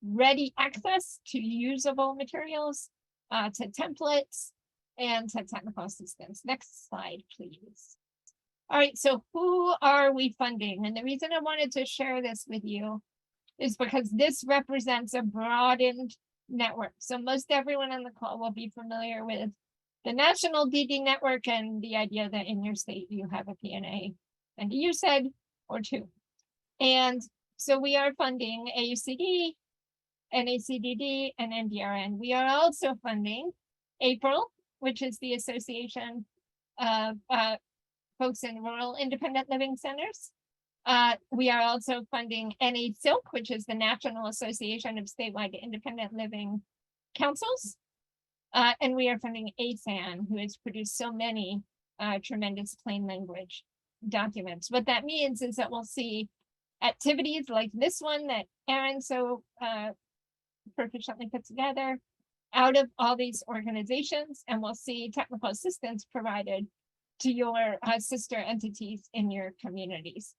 D: ready access to usable materials, to templates, and to technical assistance. Next slide, please. All right, so who are we funding? And the reason I wanted to share this with you is because this represents a broadened network. So most everyone on the call will be familiar with the national DD network and the idea that in your state you have a PNA and you said or two. And so we are funding AUCD, NACDD, and NDRN. We are also funding APRIL, which is the Association of Folks in Rural Independent Living Centers. We are also funding NACILC, which is the National Association of Statewide Independent Living Councils. And we are funding ASAN, who has produced so many tremendous plain language documents. What that means is that we'll see activities like this one that Erin so proficiently put together out of all these organizations, and we'll see technical assistance provided to your sister entities in your communities.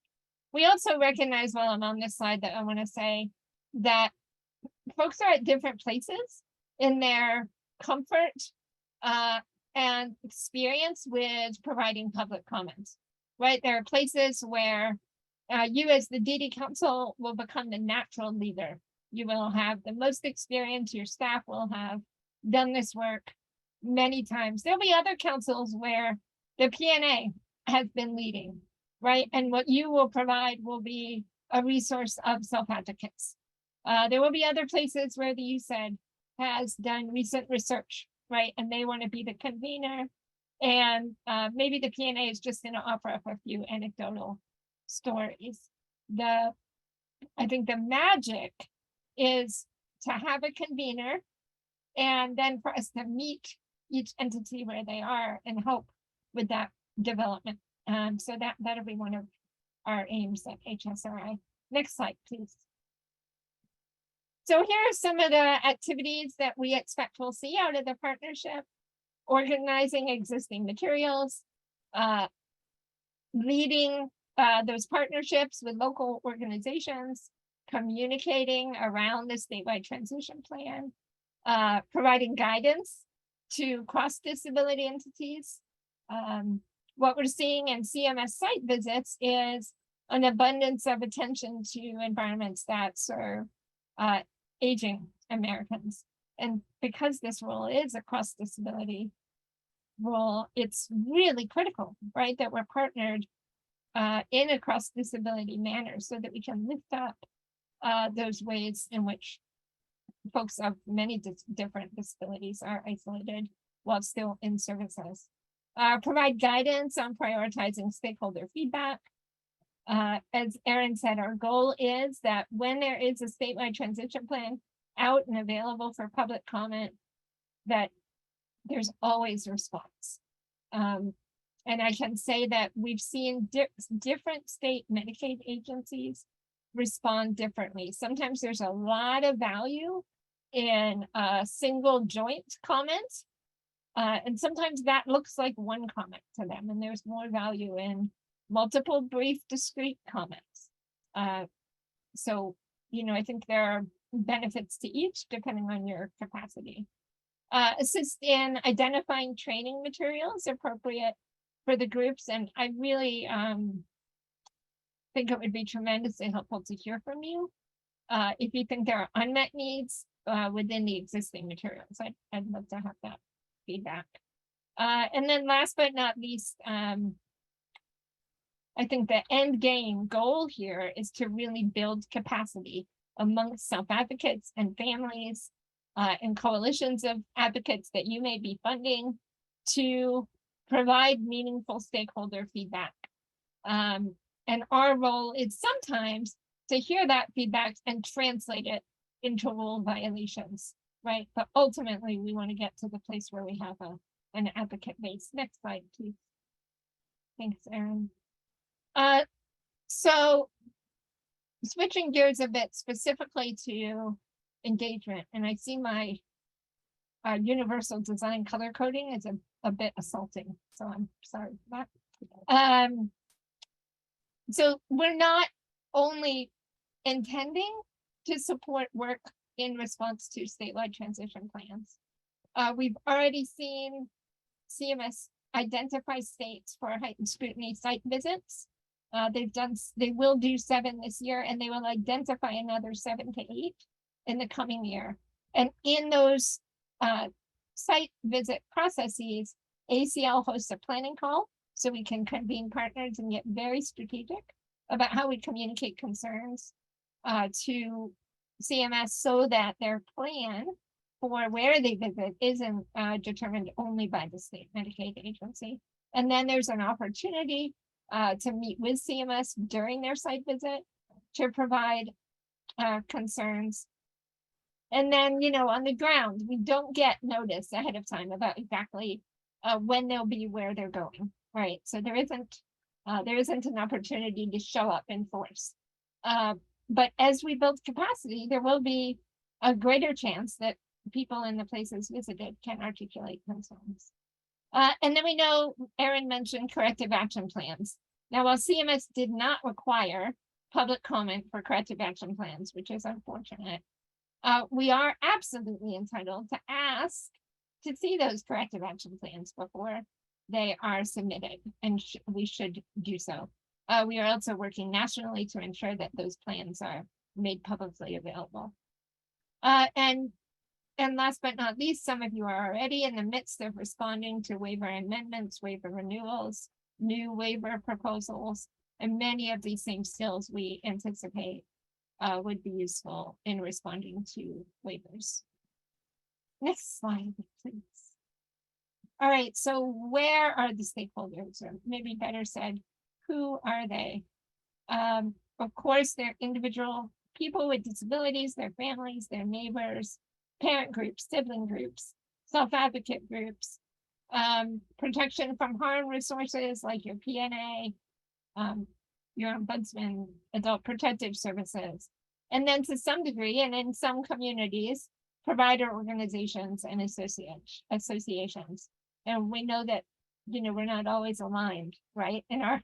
D: We also recognize, while I'm on this slide, that I want to say that folks are at different places in their comfort and experience with providing public comments, right? There are places where you as the DD Council will become the natural leader. You will have the most experience, your staff will have done this work many times. There'll be other councils where the PNA has been leading, right? And what you will provide will be a resource of self-advocates. There will be other places where the USAID has done recent research, right? And they want to be the convener. And maybe the PNA is just going to offer up a few anecdotal stories. I think the magic is to have a convener and then for us to meet each entity where they are and help with that development. So that'll be one of our aims at HSRI. Next slide, please. So here are some of the activities that we expect we'll see out of the partnership: organizing existing materials, leading those partnerships with local organizations, communicating around the statewide transition plan, providing guidance to cross-disability entities, What we're seeing in CMS site visits is an abundance of attention to environments that serve aging Americans. And because this rule is a cross-disability rule, it's really critical, right, that we're partnered in a cross-disability manner so that we can lift up those ways in which folks of many different disabilities are isolated while still in services. Provide guidance on prioritizing stakeholder feedback. As Erin said, our goal is that when there is a statewide transition plan out and available for public comment, that there's always response. And I can say that we've seen different state Medicaid agencies respond differently. Sometimes there's a lot of value in a single joint comment. And sometimes that looks like one comment to them, and there's more value in multiple brief, discrete comments. So, you know, I think there are benefits to each depending on your capacity. Assist in identifying training materials appropriate for the groups. And I really think it would be tremendously helpful to hear from you. If you think there are unmet needs within the existing materials, I'd love to have that feedback. And then last but not least, I think the end game goal here is to really build capacity amongst self-advocates and families and coalitions of advocates that you may be funding to provide meaningful stakeholder feedback. And our role is sometimes to hear that feedback and translate it into rule violations, right? But ultimately, we want to get to the place where we have an advocate base. Next slide, please. Thanks, Erin. So switching gears a bit specifically to engagement, and I see my universal design color coding is a bit assaulting, so I'm sorry for that. So we're not only intending to support work in response to statewide transition plans. We've already seen CMS identify states for heightened scrutiny site visits. They will do 7 this year, and they will identify another 7 to 8 in the coming year. And in those site visit processes, ACL hosts a planning call so we can convene partners and get very strategic about how we communicate concerns to CMS so that their plan for where they visit isn't determined only by the state Medicaid agency. And then there's an opportunity to meet with CMS during their site visit to provide concerns. And then, you know, on the ground, we don't get notice ahead of time about exactly when they'll be where they're going, right? So there isn't an opportunity to show up in force. But as we build capacity, there will be a greater chance that people in the places visited can articulate concerns. And then we know Erin mentioned corrective action plans. Now, while CMS did not require public comment for corrective action plans, which is unfortunate, we are absolutely entitled to ask to see those corrective action plans before they are submitted, and we should do so. We are also working nationally to ensure that those plans are made publicly available. And last but not least, some of you are already in the midst of responding to waiver amendments, waiver renewals, new waiver proposals, and many of these same skills we anticipate would be useful in responding to waivers. Next slide, please. All right, so where are the stakeholders, or maybe better said, who are they? Of course, they're individual people with disabilities, their families, their neighbors, parent groups, sibling groups, self-advocate groups, protection from harm resources like your PNA, your ombudsman, adult protective services, and then to some degree, and in some communities, provider organizations and associations. And we know that, you know, we're not always aligned, right, in our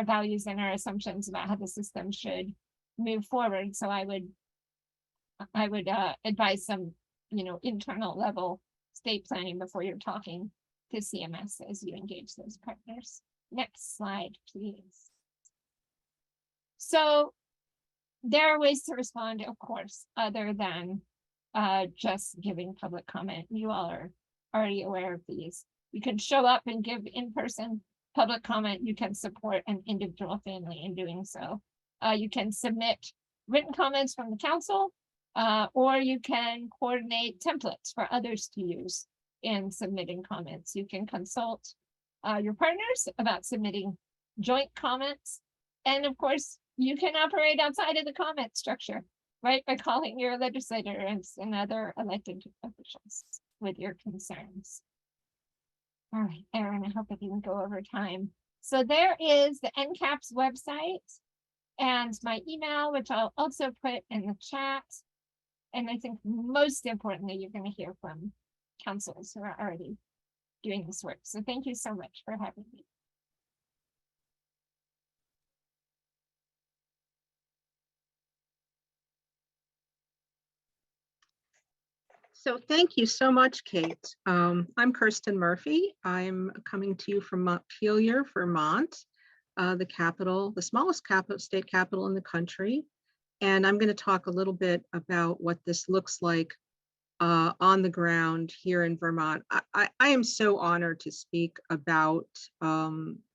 D: values and our assumptions about how the system should move forward. So I would advise some, you know, internal level state planning before you're talking to CMS as you engage those partners. Next slide, please. So there are ways to respond, of course, other than just giving public comment. You all are already aware of these. You can show up and give in-person public comment. You can support an individual family in doing so. You can submit written comments from the council, or you can coordinate templates for others to use in submitting comments. You can consult your partners about submitting joint comments. And of course, you can operate outside of the comment structure, right? By calling your legislators and other elected officials with your concerns. All right, Erin, I hope I didn't go over time. So there is the NCAP's website and my email, which I'll also put in the chat. And I think most importantly, you're going to hear from councils who are already doing this work. So thank you so much for having me.
E: So thank you so much, Kate. I'm Kirsten Murphy. I'm coming to you from Montpelier, Vermont, the capital, the smallest state capital in the country. And I'm going to talk a little bit about what this looks like on the ground here in Vermont. I am so honored to speak about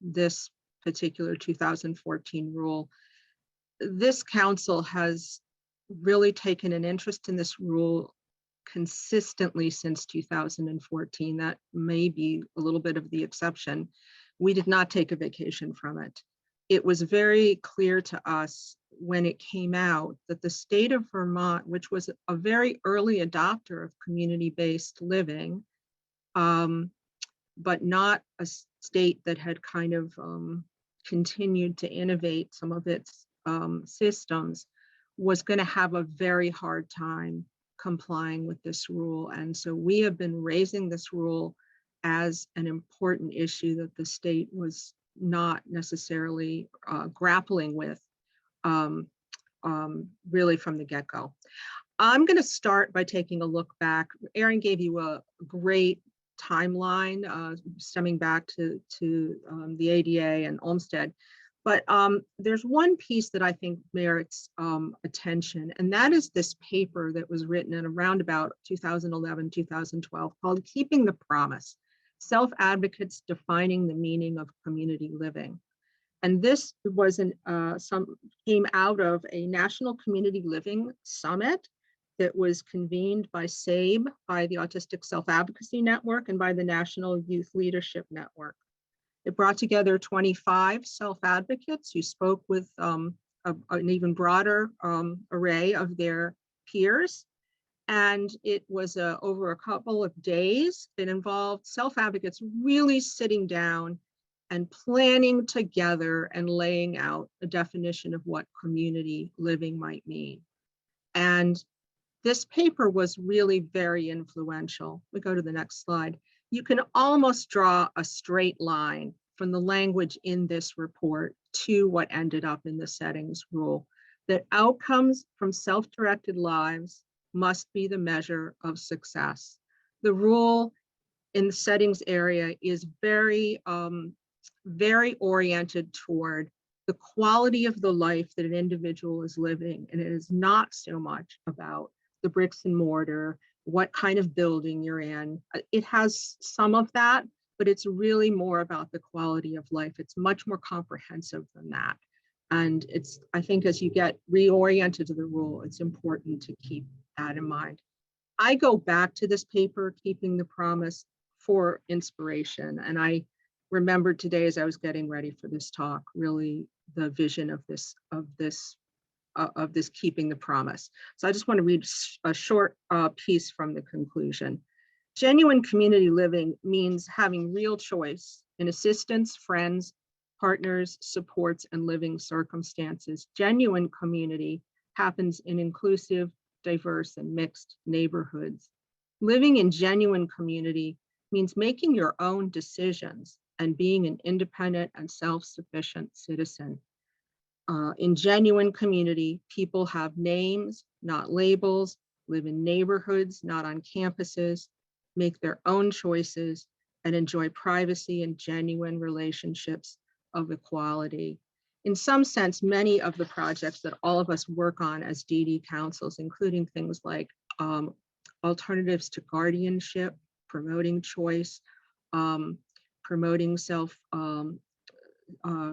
E: this particular 2014 rule. This council has really taken an interest in this rule consistently since 2014. That may be a little bit of the exception. We did not take a vacation from it. It was very clear to us when it came out that the state of Vermont, which was a very early adopter of community-based living, but not a state that had kind of continued to innovate some of its systems, was going to have a very hard time complying with this rule. And so we have been raising this rule as an important issue that the state was not necessarily grappling with really from the get-go. I'm going to start by taking a look back. Erin gave you a great timeline stemming back to the ADA and Olmstead. But there's one piece that I think merits attention, and that is this paper that was written in around about 2011, 2012 called Keeping the Promise, Self-Advocates Defining the Meaning of Community Living. And this was came out of a National Community Living Summit that was convened by SABE, by the Autistic Self-Advocacy Network, and by the National Youth Leadership Network. It brought together 25 self-advocates who spoke with an even broader array of their peers. And it was over a couple of days. It involved self-advocates really sitting down and planning together and laying out a definition of what community living might mean. And this paper was really very influential. We go to the next slide. You can almost draw a straight line from the language in this report to what ended up in the settings rule, that outcomes from self-directed lives must be the measure of success. The rule in the settings area is very, very oriented toward the quality of the life that an individual is living. And it is not so much about the bricks and mortar, what kind of building you're in. It has some of that, but it's really more about the quality of life. It's much more comprehensive than that. And it's, I think as you get reoriented to the rule, it's important to keep that in mind. I go back to this paper, Keeping the Promise, for inspiration. And I remembered today as I was getting ready for this talk, really the vision of this Keeping the Promise. So I just want to read a short piece from the conclusion. Genuine community living means having real choice in assistance, friends, partners, supports, and living circumstances. Genuine community happens in inclusive, diverse, and mixed neighborhoods. Living in genuine community means making your own decisions and being an independent and self-sufficient citizen. In genuine community, people have names, not labels, live in neighborhoods, not on campuses, make their own choices, and enjoy privacy and genuine relationships of equality. In some sense, many of the projects that all of us work on as DD councils, including things like alternatives to guardianship, promoting choice, promoting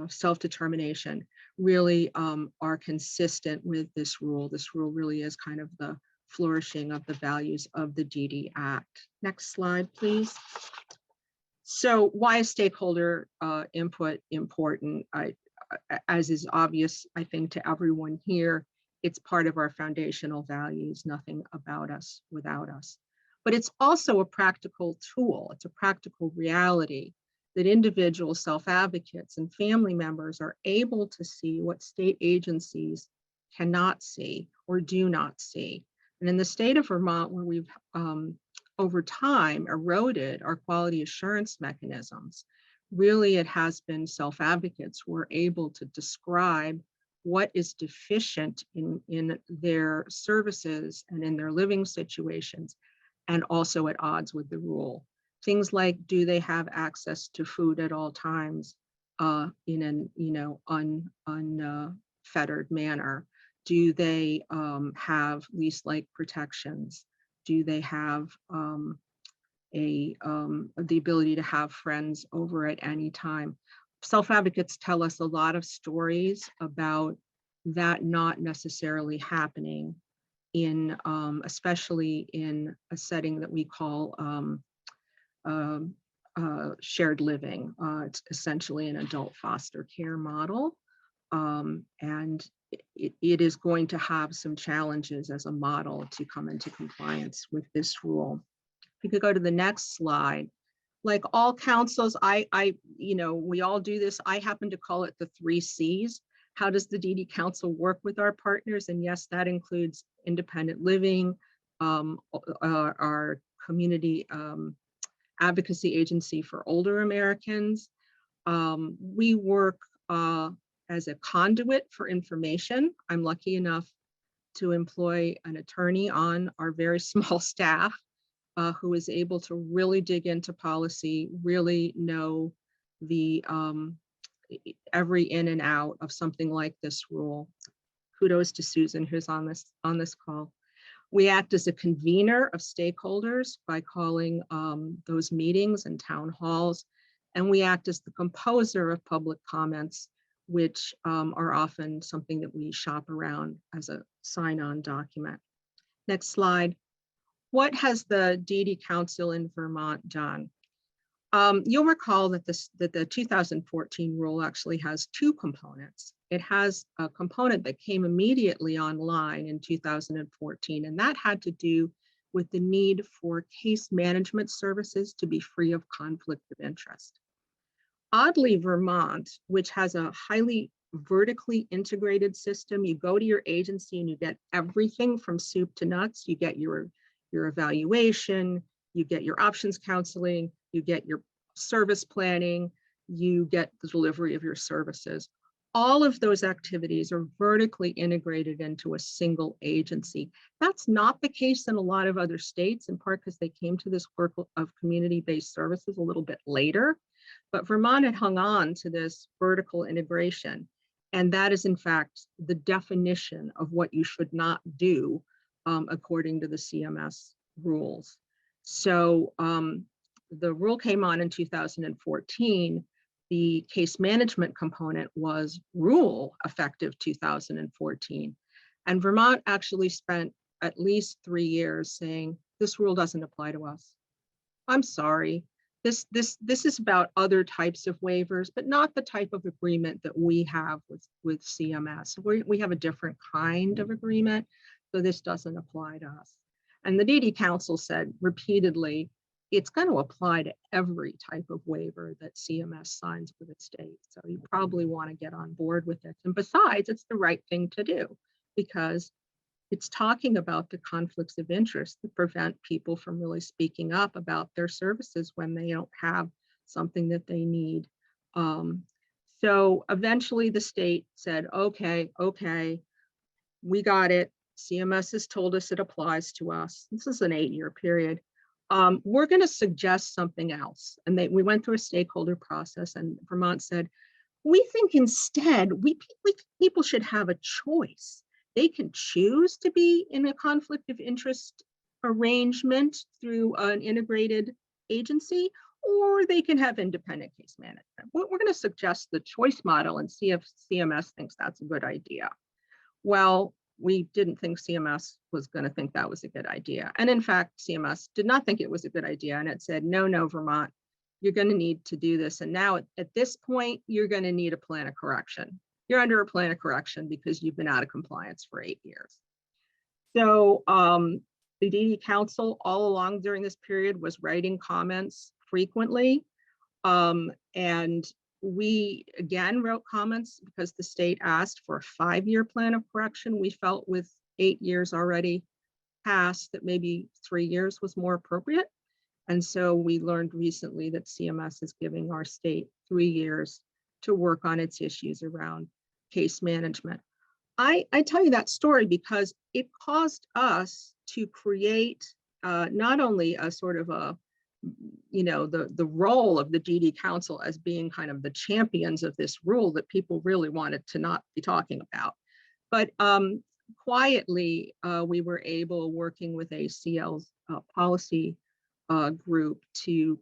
E: self-determination, really are consistent with this rule. This rule really is kind of the flourishing of the values of the DD Act. Next slide, please. So why is stakeholder input important? As is obvious, I think, to everyone here, it's part of our foundational values, nothing about us without us. But it's also a practical tool. It's a practical reality that individual self-advocates and family members are able to see what state agencies cannot see or do not see. And in the state of Vermont, where we've over time eroded our quality assurance mechanisms, really it has been self-advocates who are able to describe what is deficient in their services and in their living situations, and also at odds with the rule. Things like, do they have access to food at all times in an unfettered manner? Do they have lease-like protections? Do they have the ability to have friends over at any time? Self-advocates tell us a lot of stories about that not necessarily happening in, especially in a setting that we call shared living. It's essentially an adult foster care model. And it is going to have some challenges as a model to come into compliance with this rule. If you could go to the next slide. Like all councils, we all do this. I happen to call it the 3 C's. How does the DD Council work with our partners? And yes, that includes independent living, our community advocacy agency for older Americans. We work as a conduit for information. I'm lucky enough to employ an attorney on our very small staff who is able to really dig into policy, really know the every in and out of something like this rule. Kudos to Susan, who's on this call. We act as a convener of stakeholders by calling those meetings and town halls, and we act as the composer of public comments, which are often something that we shop around as a sign-on document. Next slide. What has the DD Council in Vermont done? You'll recall that the 2014 rule actually has 2 components. It has a component that came immediately online in 2014, and that had to do with the need for case management services to be free of conflict of interest. Oddly, Vermont, which has a highly vertically integrated system, you go to your agency and you get everything from soup to nuts. You get your evaluation, you get your options counseling, you get your service planning, you get the delivery of your services. All of those activities are vertically integrated into a single agency. That's not the case in a lot of other states, in part because they came to this work of community-based services a little bit later. But Vermont had hung on to this vertical integration. And that is, in fact, the definition of what you should not do according to the CMS rules. So the rule came on in 2014. The case management component was rule effective 2014. And Vermont actually spent at least 3 years saying, this rule doesn't apply to us. I'm sorry. This is about other types of waivers, but not the type of agreement that we have with CMS. We have a different kind of agreement, so this doesn't apply to us. And the DD Council said repeatedly, it's going to apply to every type of waiver that CMS signs with the state. So you probably want to get on board with it. And besides, it's the right thing to do because it's talking about the conflicts of interest that prevent people from really speaking up about their services when they don't have something that they need. So eventually the state said, okay, we got it. CMS has told us it applies to us. This is an 8-year period. we're going to suggest something else. And we went through a stakeholder process, and Vermont said, we think instead people should have a choice. They can choose to be in a conflict of interest arrangement through an integrated agency, or they can have independent case management. We're going to suggest the choice model and see if CMS thinks that's a good idea. Well, we didn't think CMS was going to think that was a good idea. And in fact, CMS did not think it was a good idea. And it said, no, Vermont, you're going to need to do this. And now at this point, you're going to need a plan of correction. You're under a plan of correction because you've been out of compliance for 8 years. So the DD Council all along during this period was writing comments frequently. And we again wrote comments because the state asked for a 5-year plan of correction. We felt with 8 years already passed that maybe 3 years was more appropriate. And so we learned recently that CMS is giving our state 3 years to work on its issues around case management. I tell you that story because it caused us to create not only a sort of a, the role of the DD Council as being kind of the champions of this rule that people really wanted to not be talking about, but quietly we were able, working with ACL's policy group, to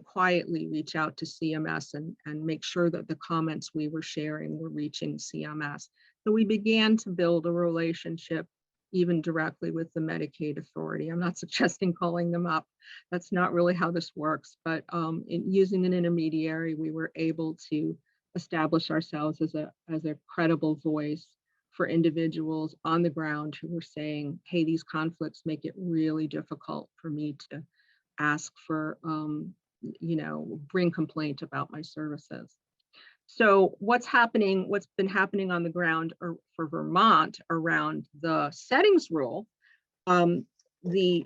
E: quietly reach out to CMS and make sure that the comments we were sharing were reaching CMS. So we began to build a relationship even directly with the Medicaid authority. I'm not suggesting calling them up. That's not really how this works, but using an intermediary, we were able to establish ourselves as a credible voice for individuals on the ground who were saying, hey, these conflicts make it really difficult for me to ask for, bring complaint about my services. So what's been happening on the ground for Vermont around the settings rule, the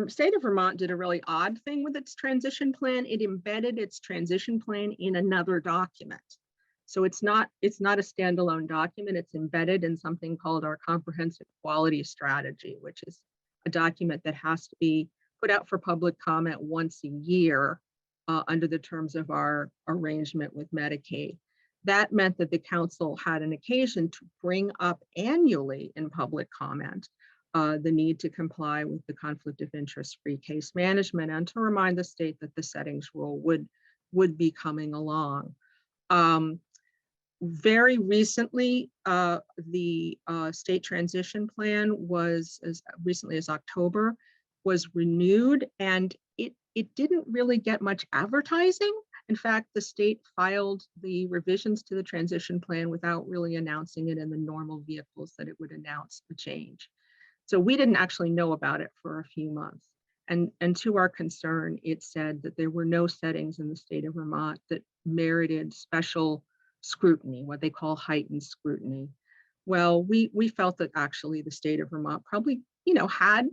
E: state of Vermont did a really odd thing with its transition plan. It embedded its transition plan in another document. So it's not a standalone document. It's embedded in something called our comprehensive quality strategy, which is a document that has to be put out for public comment once a year under the terms of our arrangement with Medicaid. That meant that the council had an occasion to bring up annually in public comment the need to comply with the conflict of interest free case management, and to remind the state that the settings rule would be coming along. Very recently, the state transition plan was, as recently as October, was renewed, and it didn't really get much advertising. In fact, the state filed the revisions to the transition plan without really announcing it in the normal vehicles that it would announce the change. So we didn't actually know about it for a few months. And to our concern, it said that there were no settings in the state of Vermont that merited special scrutiny, what they call heightened scrutiny. Well, we felt that actually the state of Vermont probably, had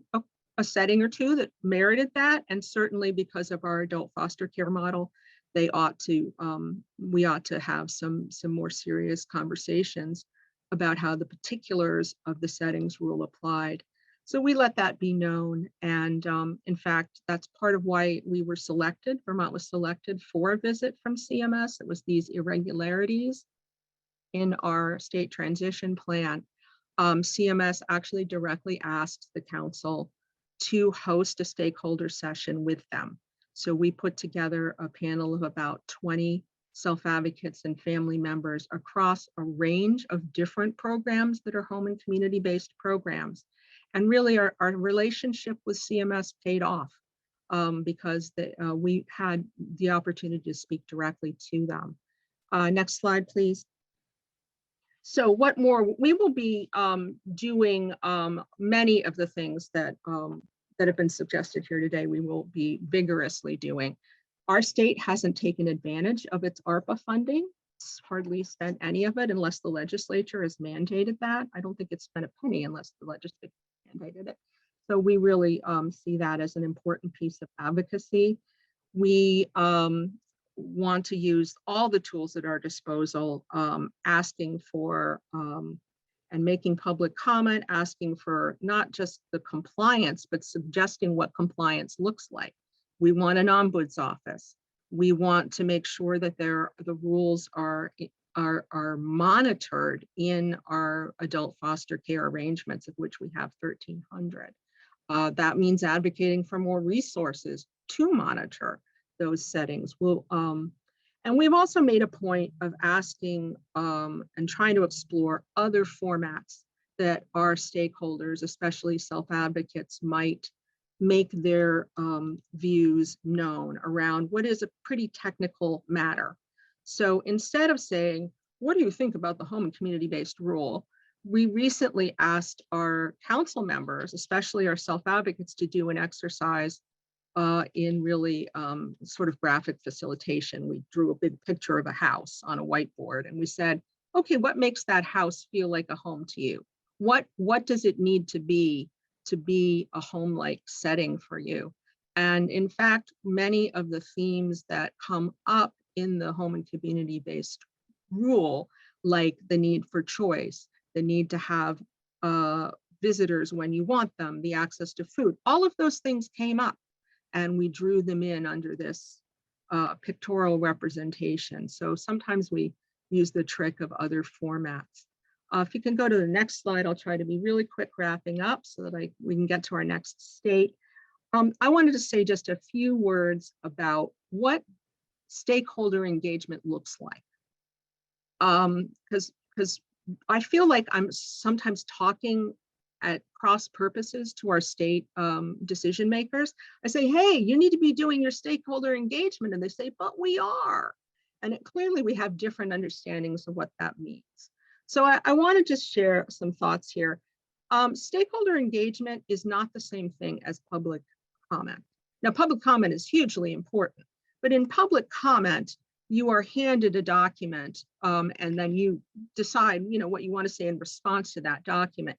E: a setting or two that merited that, and certainly because of our adult foster care model, we ought to have some more serious conversations about how the particulars of the settings rule applied. So we let that be known, and in fact, that's part of why we were selected. Vermont was selected for a visit from CMS. It was these irregularities in our state transition plan. CMS actually directly asked the council to host a stakeholder session with them. So we put together a panel of about 20 self-advocates and family members across a range of different programs that are home and community-based programs. And really our relationship with CMS paid off because we had the opportunity to speak directly to them. Next slide, please. So what more? We will be doing many of the things that have been suggested here today. We will be vigorously doing. Our state hasn't taken advantage of its ARPA funding. It's hardly spent any of it unless the legislature has mandated that. I don't think it's spent a penny unless the legislature mandated it. So we really see that as an important piece of advocacy. We want to use all the tools at our disposal, asking for and making public comment, asking for not just the compliance, but suggesting what compliance looks like. We want an ombuds office. We want to make sure that the rules are monitored in our adult foster care arrangements, of which we have 1,300. That means advocating for more resources to monitor those settings. And we've also made a point of asking and trying to explore other formats that our stakeholders, especially self-advocates, might make their views known around what is a pretty technical matter. So instead of saying, what do you think about the home and community-based rule? We recently asked our council members, especially our self-advocates, to do an exercise in really sort of graphic facilitation. We drew a big picture of a house on a whiteboard and we said, okay, what makes that house feel like a home to you? What does it need to be a home-like setting for you? And in fact, many of the themes that come up in the home and community-based rule, like the need for choice, the need to have visitors when you want them, the access to food, all of those things came up. And we drew them in under this pictorial representation. So sometimes we use the trick of other formats. If you can go to the next slide, I'll try to be really quick wrapping up so that we can get to our next state. I wanted to say just a few words about what stakeholder engagement looks like. Because I feel like I'm sometimes talking at cross purposes to our state decision makers. I say, hey, you need to be doing your stakeholder engagement. And they say, but we are. And clearly we have different understandings of what that means. So I want to just share some thoughts here. Stakeholder engagement is not the same thing as public comment. Now, public comment is hugely important, but in public comment, you are handed a document and then you decide, what you want to say in response to that document.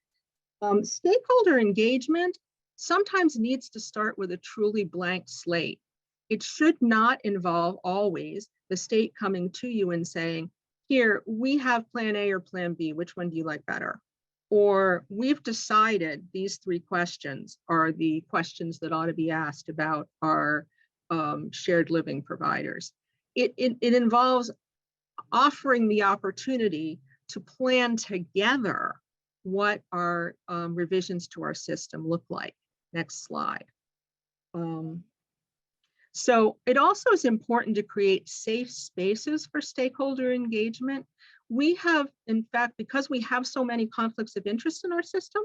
E: Stakeholder engagement sometimes needs to start with a truly blank slate. It should not involve always the state coming to you and saying, here, we have plan A or plan B, which one do you like better? Or we've decided these 3 questions are the questions that ought to be asked about our shared living providers. It involves offering the opportunity to plan together what our revisions to our system look like. Next slide. So it also is important to create safe spaces for stakeholder engagement. We have, in fact, because we have so many conflicts of interest in our system,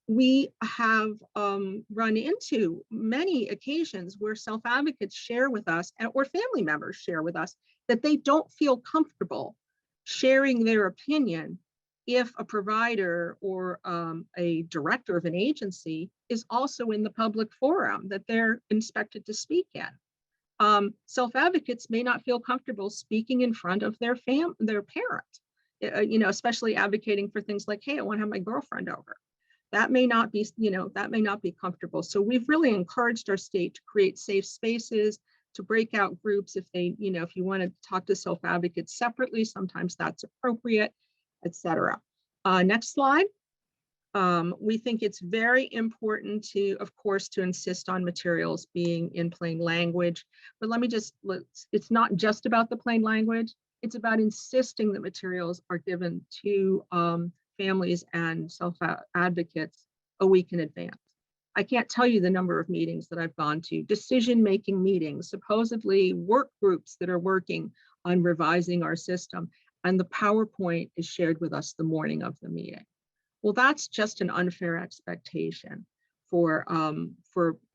E: we have run into many occasions where self-advocates share with us, or family members share with us, that they don't feel comfortable sharing their opinion if a provider or a director of an agency is also in the public forum that they're expected to speak in. Self-advocates may not feel comfortable speaking in front of their parent, especially advocating for things like, hey, I want to have my girlfriend over. That may not be, comfortable. So we've really encouraged our state to create safe spaces, to break out groups if they, if you want to talk to self-advocates separately, sometimes that's appropriate, etc. Next slide. We think it's very important to, of course, to insist on materials being in plain language. But it's not just about the plain language. It's about insisting that materials are given to families and self-advocates a week in advance. I can't tell you the number of meetings that I've gone to, decision-making meetings, supposedly work groups that are working on revising our system, and the PowerPoint is shared with us the morning of the meeting. Well, that's just an unfair expectation for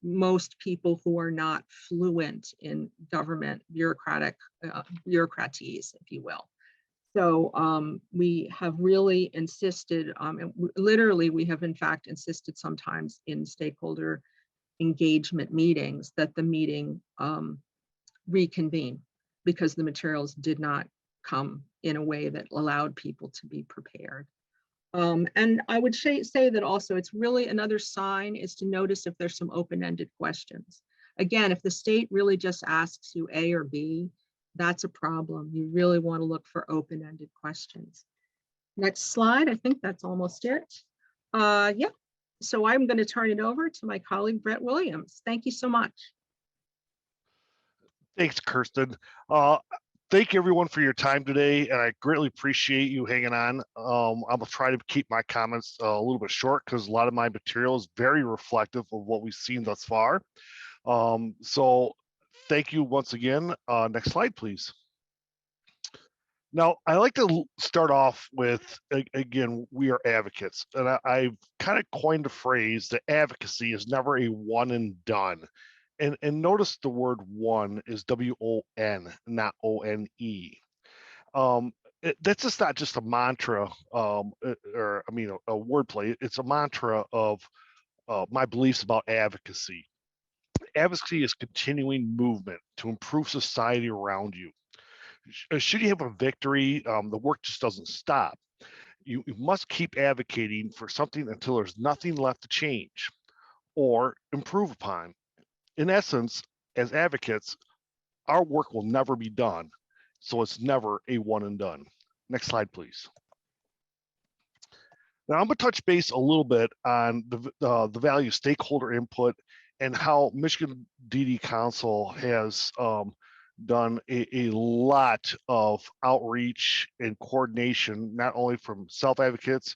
E: most people who are not fluent in government bureaucratese, if you will. So we have really insisted, and literally we have in fact insisted sometimes in stakeholder engagement meetings that the meeting reconvene because the materials did not come in a way that allowed people to be prepared. And I would say that also it's really another sign is to notice if there's some open-ended questions. Again, if the state really just asks you A or B, that's a problem. You really want to look for open-ended questions. Next slide. I think that's almost it. Yeah. So I'm going to turn it over to my colleague, Brett Williams. Thank you so much.
F: Thanks, Kirsten. Thank you everyone for your time today, and I greatly appreciate you hanging on. I will try to keep my comments a little bit short because a lot of my material is very reflective of what we've seen thus far. So thank you once again. Next slide, please. Now, I like to start off with, again, we are advocates, and I've kind of coined a phrase that advocacy is never a one and done. And notice the word one is W-O-N, not O-N-E. That's just not just a mantra, or I mean, a wordplay. It's a mantra of my beliefs about advocacy. Advocacy is continuing movement to improve society around you. Should you have a victory, the work just doesn't stop. You must keep advocating for something until there's nothing left to change or improve upon. In essence, as advocates, our work will never be done, so it's never a one and done. Next slide, please. Now I'm going to touch base a little bit on the value of stakeholder input and how Michigan DD Council has done a lot of outreach and coordination, not only from self-advocates,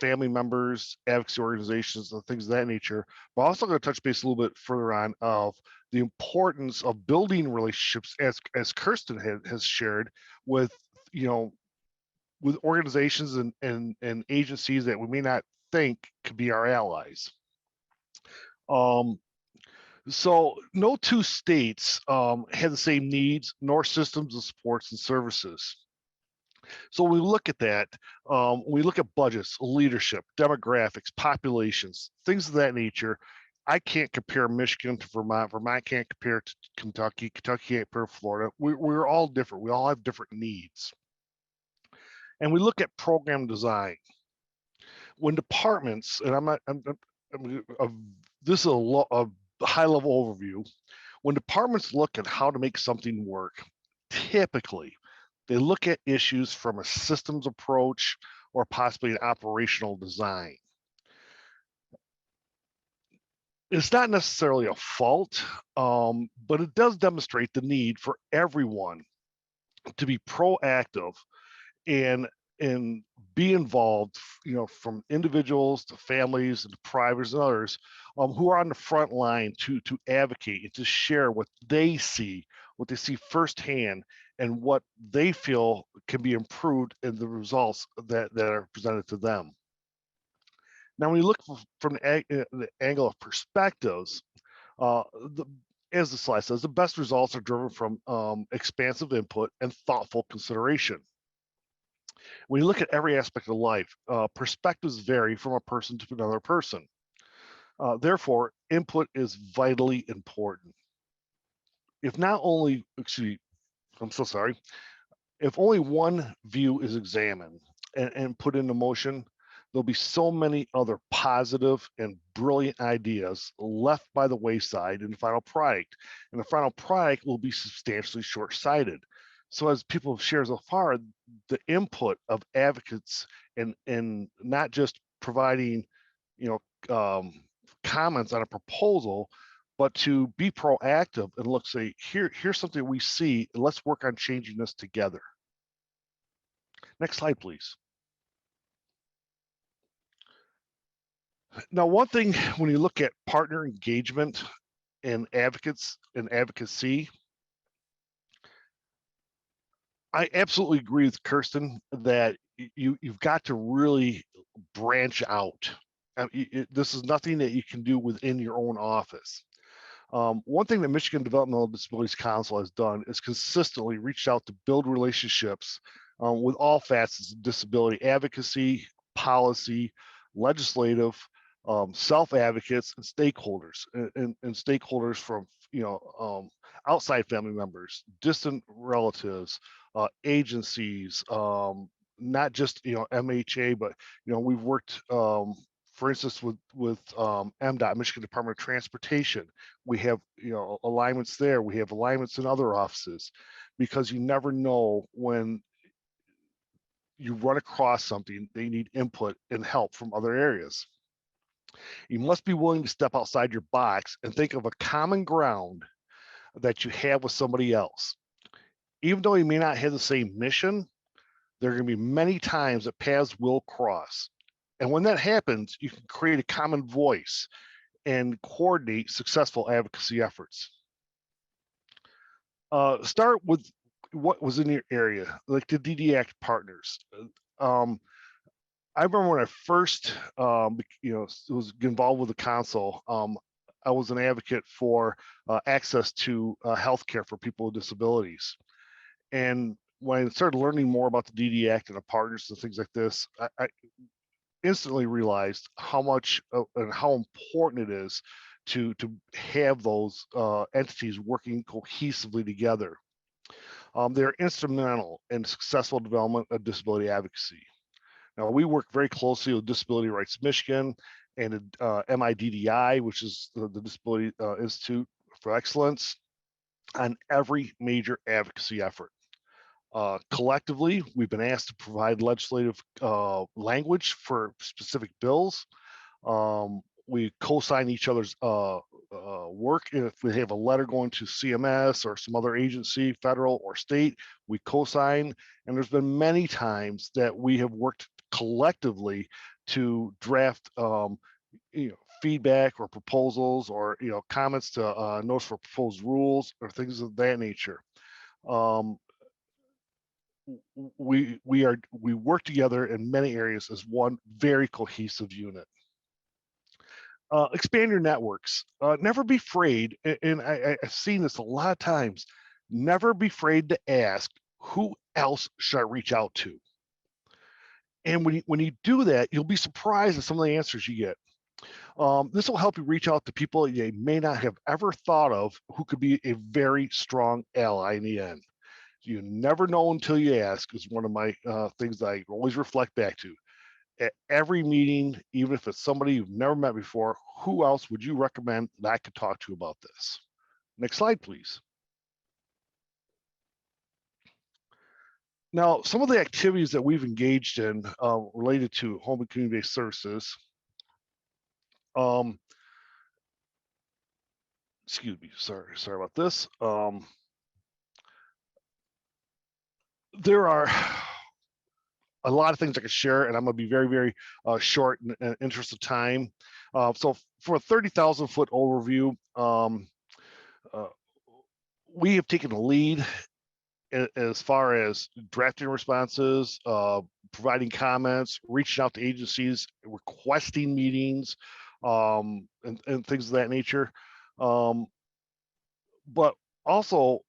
F: family members, advocacy organizations, and things of that nature. But also going to touch base a little bit further on of the importance of building relationships, as Kirsten has shared, with with organizations and agencies that we may not think could be our allies. So no two states have the same needs nor systems of supports and services. So when we look at that, we look at budgets, leadership, demographics, populations, things of that nature. I can't compare Michigan to Vermont. Vermont can't compare to Kentucky. Kentucky can't compare to Florida. We're all different. We all have different needs. And we look at program design. When departments, and this is a high-level overview. When departments look at how to make something work, typically they look at issues from a systems approach or possibly an operational design. It's not necessarily a fault, but it does demonstrate the need for everyone to be proactive and be involved, from individuals to families and to providers and others who are on the front line to advocate and to share what they see firsthand and what they feel can be improved in the results that are presented to them. Now, when you look from the angle of perspectives, as the slide says, the best results are driven from expansive input and thoughtful consideration. When you look at every aspect of life, perspectives vary from a person to another person. Therefore, input is vitally important. If only one view is examined and put into motion, there'll be so many other positive and brilliant ideas left by the wayside in the final product. And the final product will be substantially short-sighted. So as people have shared so far, the input of advocates and not just providing, comments on a proposal, but to be proactive and look, say, here's something we see, and let's work on changing this together. Next slide, please. Now, one thing when you look at partner engagement and advocates and advocacy, I absolutely agree with Kirsten that you've got to really branch out. This is nothing that you can do within your own office. One thing that Michigan Developmental Disabilities Council has done is consistently reached out to build relationships with all facets of disability advocacy, policy, legislative, self-advocates, and stakeholders, and stakeholders from outside family members, distant relatives, agencies, not just MHA, but we've worked, for instance, with MDOT, Michigan Department of Transportation. We have alignments there. We have alignments in other offices, because you never know when you run across something, they need input and help from other areas. You must be willing to step outside your box and think of a common ground that you have with somebody else. Even though you may not have the same mission, there are going to be many times that paths will cross. And when that happens, you can create a common voice and coordinate successful advocacy efforts. Start with what was in your area, like the DD Act partners. I remember when I first, was involved with the council, I was an advocate for access to healthcare for people with disabilities. And when I started learning more about the DD Act and the partners and things like this, I instantly realized how much and how important it is to have those entities working cohesively together. They're instrumental in successful development of disability advocacy. Now, we work very closely with Disability Rights Michigan and MIDDI, which is the Disability Institute for Excellence, on every major advocacy effort. Collectively, we've been asked to provide legislative language for specific bills. We co-sign each other's work. If we have a letter going to CMS or some other agency, federal or state, we co-sign. And there's been many times that we have worked collectively to draft feedback or proposals or comments to notes for proposed rules or things of that nature. We work together in many areas as one very cohesive unit. Expand your networks. Never be afraid, and I've seen this a lot of times, never be afraid to ask, who else should I reach out to? And when you do that, you'll be surprised at some of the answers you get. This will help you reach out to people you may not have ever thought of who could be a very strong ally in the end. You never know until you ask is one of my things that I always reflect back to. At every meeting, even if it's somebody you've never met before, who else would you recommend that I could talk to about this? Next slide, please. Now, some of the activities that we've engaged in related to home and community-based services, excuse me, sorry about this. There are a lot of things I could share, and I'm going to be very, very short in interest of time. So for a 30,000 foot overview, we have taken the lead as far as drafting responses, providing comments, reaching out to agencies, requesting meetings, and things of that nature. But also,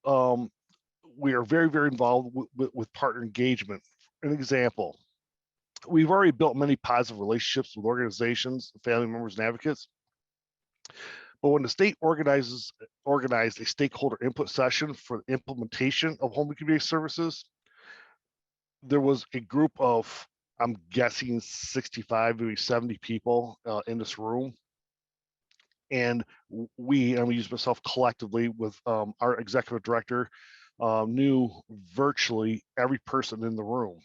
F: we are very, very involved with partner engagement. An example, we've already built many positive relationships with organizations, family members, and advocates. But when the state organized a stakeholder input session for the implementation of home and community services, there was a group of, I'm guessing 65, maybe 70 people in this room. And I'm gonna use myself collectively with our executive director, knew virtually every person in the room.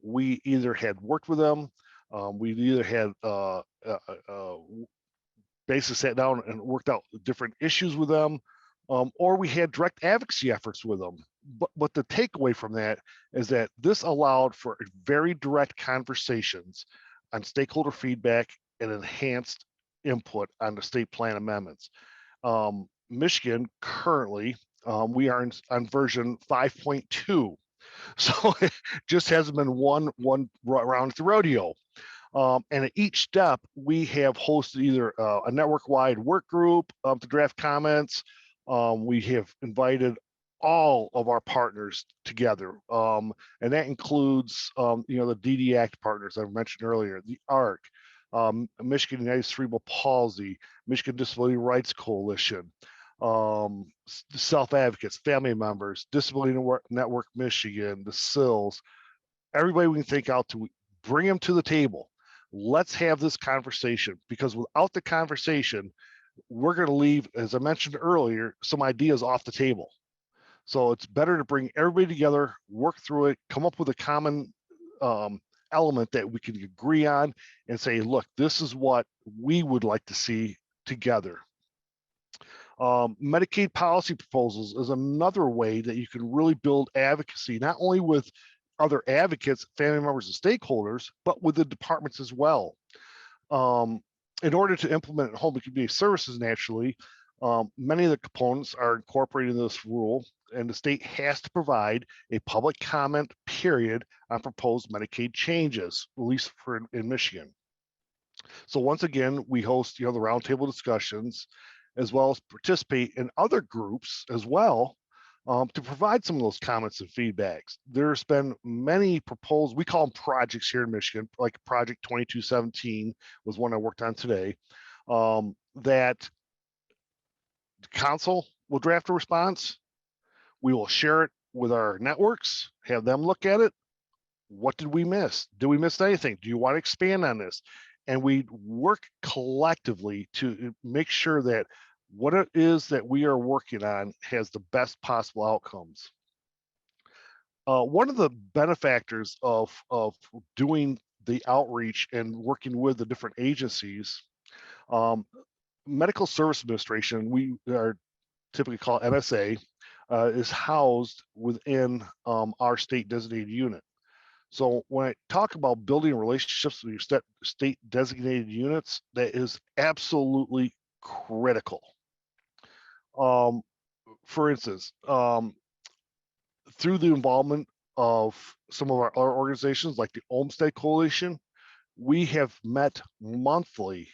F: We either had worked with them, we either had basically sat down and worked out different issues with them, or we had direct advocacy efforts with them. But the takeaway from that is that this allowed for very direct conversations on stakeholder feedback and enhanced input on the state plan amendments. Michigan currently, we are on version 5.2. So it just hasn't been one round at the rodeo. And at each step, we have hosted either a network-wide work group to draft comments. We have invited all of our partners together. And that includes, the DD Act partners I mentioned earlier, the ARC, Michigan United Cerebral Palsy, Michigan Disability Rights Coalition, self-advocates, family members, Disability Network Michigan, the SILs, everybody we can think out to bring them to the table. Let's have this conversation, because without the conversation, we're going to leave, as I mentioned earlier, some ideas off the table. So it's better to bring everybody together, work through it, come up with a common element that we can agree on and say, look, this is what we would like to see together. Medicaid policy proposals is another way that you can really build advocacy, not only with other advocates, family members, and stakeholders, but with the departments as well. In order to implement home and community services naturally, many of the components are incorporated in this rule, and the state has to provide a public comment period on proposed Medicaid changes, at least in Michigan. So once again, we host the roundtable discussions, as well as participate in other groups as well, to provide some of those comments and feedbacks. There's been many proposals, we call them projects here in Michigan, like Project 2217 was one I worked on today, that the council will draft a response. We will share it with our networks, have them look at it. What did we miss? Did we miss anything? Do you want to expand on this? And we work collectively to make sure that what it is that we are working on has the best possible outcomes. One of the benefactors of doing the outreach and working with the different agencies, Medical Service Administration, we are typically called MSA, is housed within our state designated unit. So when I talk about building relationships with your state designated units, that is absolutely critical. For instance, through the involvement of some of our other organizations like the Olmsted Coalition, we have met monthly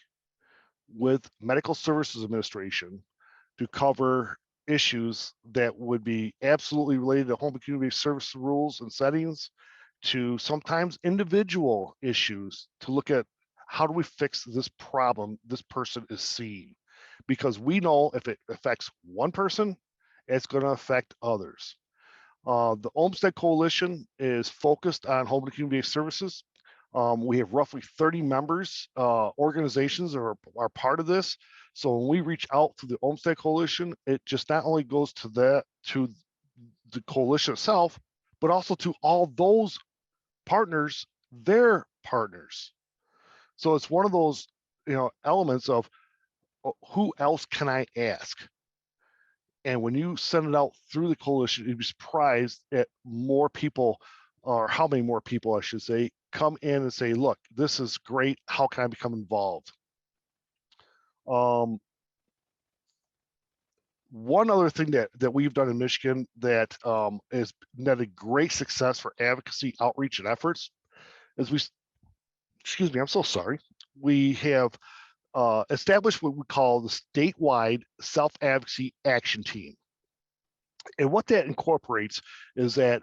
F: with Medical Services Administration to cover issues that would be absolutely related to home and community service rules and settings, to sometimes individual issues, to look at how do we fix this problem this person is seeing. Because we know if it affects one person, it's going to affect others. The Olmsted Coalition is focused on home and community services. We have roughly 30 members, organizations that are part of this. So when we reach out to the Olmsted Coalition, it just not only goes to the coalition itself, but also to all those partners, their partners. So it's one of those, elements of who else can I ask? And when you send it out through the coalition, you'd be surprised at more people, or how many more people, I should say, come in and say, look, this is great. How can I become involved? One other thing that we've done in Michigan that has netted great success for advocacy, outreach, and efforts is I'm so sorry. We have established what we call the statewide self-advocacy action team. And what that incorporates is that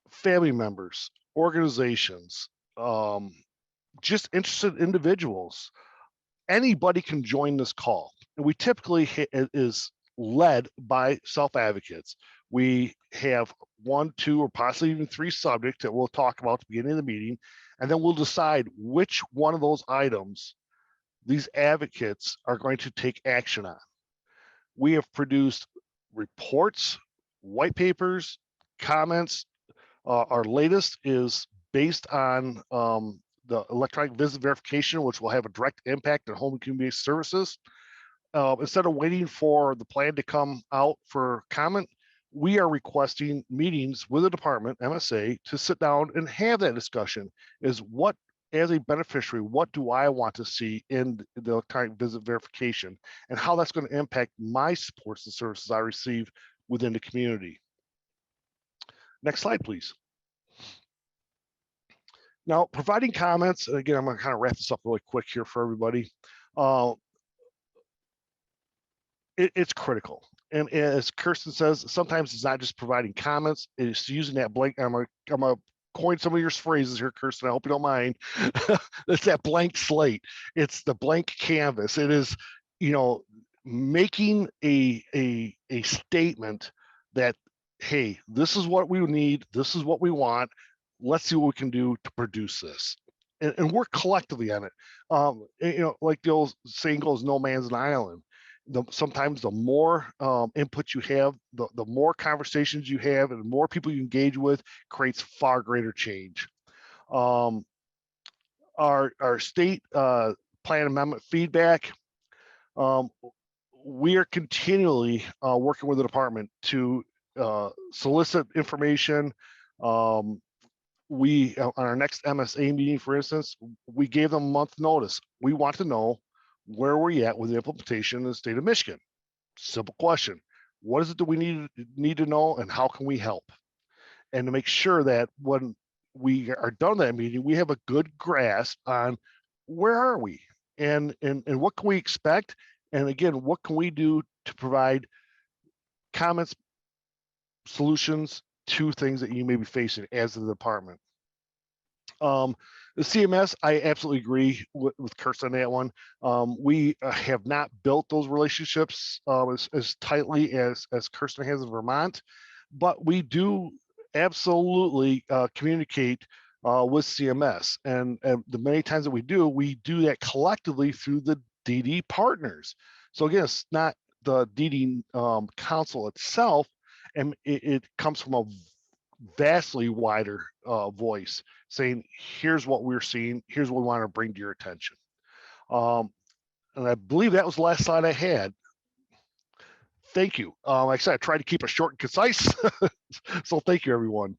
F: family members, organizations, just interested individuals, anybody can join this call. And we typically is led by self-advocates. We have 1, 2, or possibly even 3 subjects that we'll talk about at the beginning of the meeting, and then we'll decide which one of those items these advocates are going to take action on. We have produced reports, white papers, comments. Our latest is based on the electronic visit verification, which will have a direct impact on home and community services. Instead of waiting for the plan to come out for comment, we are requesting meetings with the department, MSA, to sit down and have that discussion. As a beneficiary, what do I want to see in the electronic visit verification, and how that's going to impact my supports and services I receive within the community. Next slide, please. Now, providing comments, and again, I'm going to kind of wrap this up really quick here for everybody. It's critical. And as Kirsten says, sometimes it's not just providing comments, it's using that blank. I'm gonna coin some of your phrases here, Kirsten. I hope you don't mind. It's that blank slate. It's the blank canvas. It is, making a statement that, hey, this is what we need. This is what we want. Let's see what we can do to produce this, and work collectively on it. Like the old saying goes, no man's an island. sometimes the more input you have, the more conversations you have, and the more people you engage with creates far greater change. Our state plan amendment feedback, we are continually working with the department to solicit information. We on our next MSA meeting, for instance, we gave them a month notice. We want to know where we're at with the implementation in the state of Michigan. Simple question. What is it that we need to know, and how can we help? And to make sure that when we are done that meeting, we have a good grasp on where are we, and what can we expect, and again, what can we do to provide comments, solutions to things that you may be facing as the department. The CMS, I absolutely agree with Kirsten on that one. We have not built those relationships as tightly as Kirsten has in Vermont, but we do absolutely communicate with CMS, and the many times that we do that collectively through the DD partners. So again, it's not the DD council itself, and it comes from a vastly wider voice saying, here's what we're seeing, here's what we want to bring to your attention. And I believe that was the last slide I had. Thank you. Like I said, I tried to keep it short and concise. So thank you, everyone.